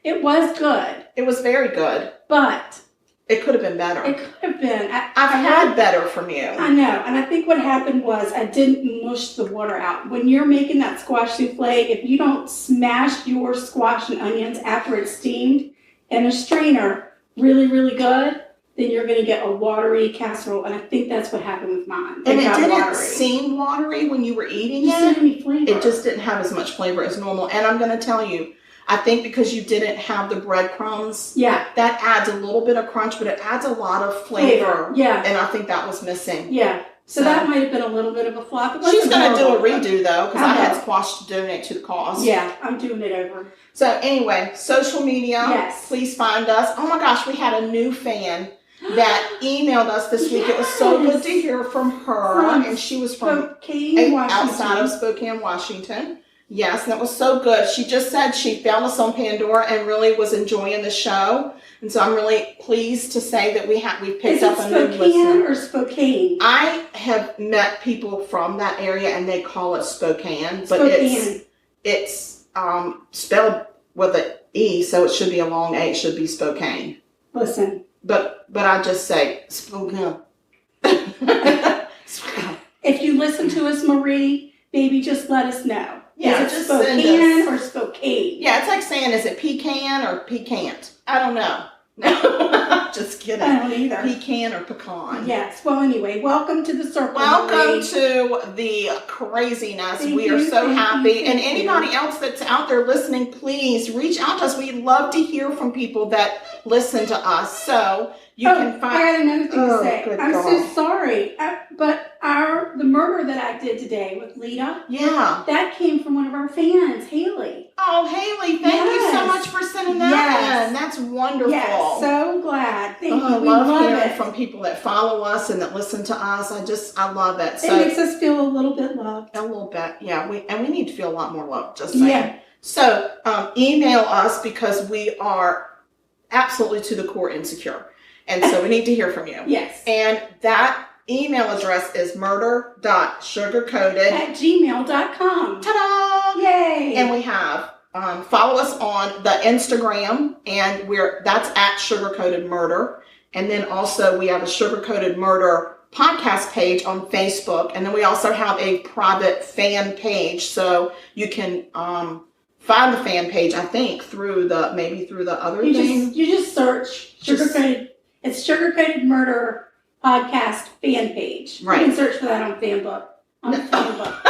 It was good, It was very good. but It could have been better. it could have been. I've had better from you. I know, and I think what happened was I didn't mush the water out. When you're making that squash souffle, if you don't smash your squash and onions after it's steamed in a strainer really, really good, then you're going to get a watery casserole, and I think that's what happened with mine. And it got didn't watery. seem watery when you were eating It just didn't it. have any flavor. It just didn't have as much flavor as normal. And I'm going to tell you, I think because you didn't have the breadcrumbs, Yeah. that adds a little bit of crunch, but it adds a lot of flavor. Yeah. And I think that was missing. Yeah. So that might have been a little bit of a flop. She's going to do a redo, though, because I had squash to donate to the cause. Yeah, I'm doing it over. So anyway, social media. Yes. Please find us. Oh my gosh, we had a new fan that emailed us this week. It was so good to hear from her. And she was from Spokane, Washington. Outside of Spokane, Washington. Yes, and that was so good. She just said she found us on Pandora and really was enjoying the show. And so I'm really pleased to say that we picked up a new listener. Is it Spokane or Spokane? I have met people from that area and they call it Spokane, but it's spelled with an E, so it should be a long A. It should be Spokane. Listen. But I just say Spokane. If you listen to us, Marie, maybe just let us know. Yeah, is it just Spokane or Spokane? Yeah, it's like saying, is it pecan or pecant? I don't know. No, just kidding. I don't either. Pecan or pecan. Yes. Well, anyway, welcome to the circle. Welcome to the craziness. We are so happy. And anybody else that's out there listening, please reach out to us. We love to hear from people that listen to us. So you can find. I got another thing to say. I'm so sorry, but the murder that I did today with Lita. Yeah. That came from one of our fans, Haley. Oh, Haley, thank you so much for sending that in. That's wonderful. Yes, so glad. Thank you. I love hearing from people that follow us and that listen to us. I love it. So, it makes us feel a little bit loved. A little bit, yeah. We need to feel a lot more loved, just saying. Yeah. So, email us because we are absolutely to the core insecure. And so we need to hear from you. Yes. And that email address is murder.sugarcoated@gmail.com. Ta-da! Yay! And we have follow us on the Instagram, and that's at Sugarcoated Murder. And then also we have a Sugarcoated Murder podcast page on Facebook, and then we also have a private fan page, so you can find the fan page, I think, through the other thing. You just search Sugarcoated. It's Sugarcoated Murder podcast fan page. Right. You can search for that on Facebook. On Facebook.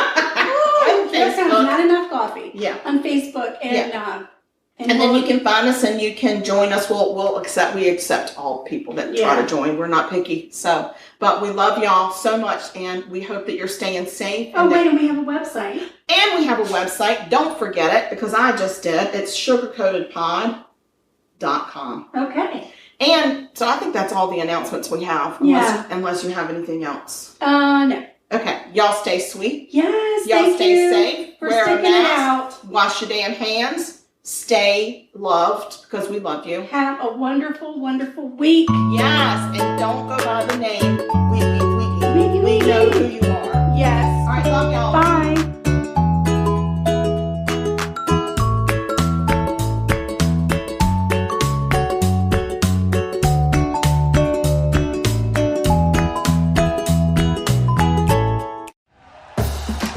Not enough coffee. Yeah. On Facebook and then you can find us and you can join us. We accept all people that try to join. We're not picky. But we love y'all so much, and we hope that you're staying safe. And we have a website. And we have a website. Don't forget it, because I just did. It's sugarcoatedpod.com. Okay. And so I think that's all the announcements we have. Unless you have anything else. No. Okay. Y'all stay sweet. Yes. Y'all stay safe. For Wear a sticking it mask. out. Wash your damn hands. Stay loved, because we love you. Have a wonderful, wonderful week. Yes. And don't go by the name Wiggy. We know who you are. Yes. All right. Love y'all. Bye.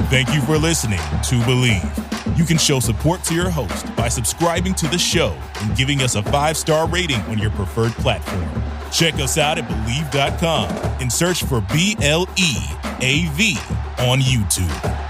Thank you for listening to Believe. You can show support to your host by subscribing to the show and giving us a 5-star rating on your preferred platform. Check us out at Believe.com and search for BLEAV on YouTube.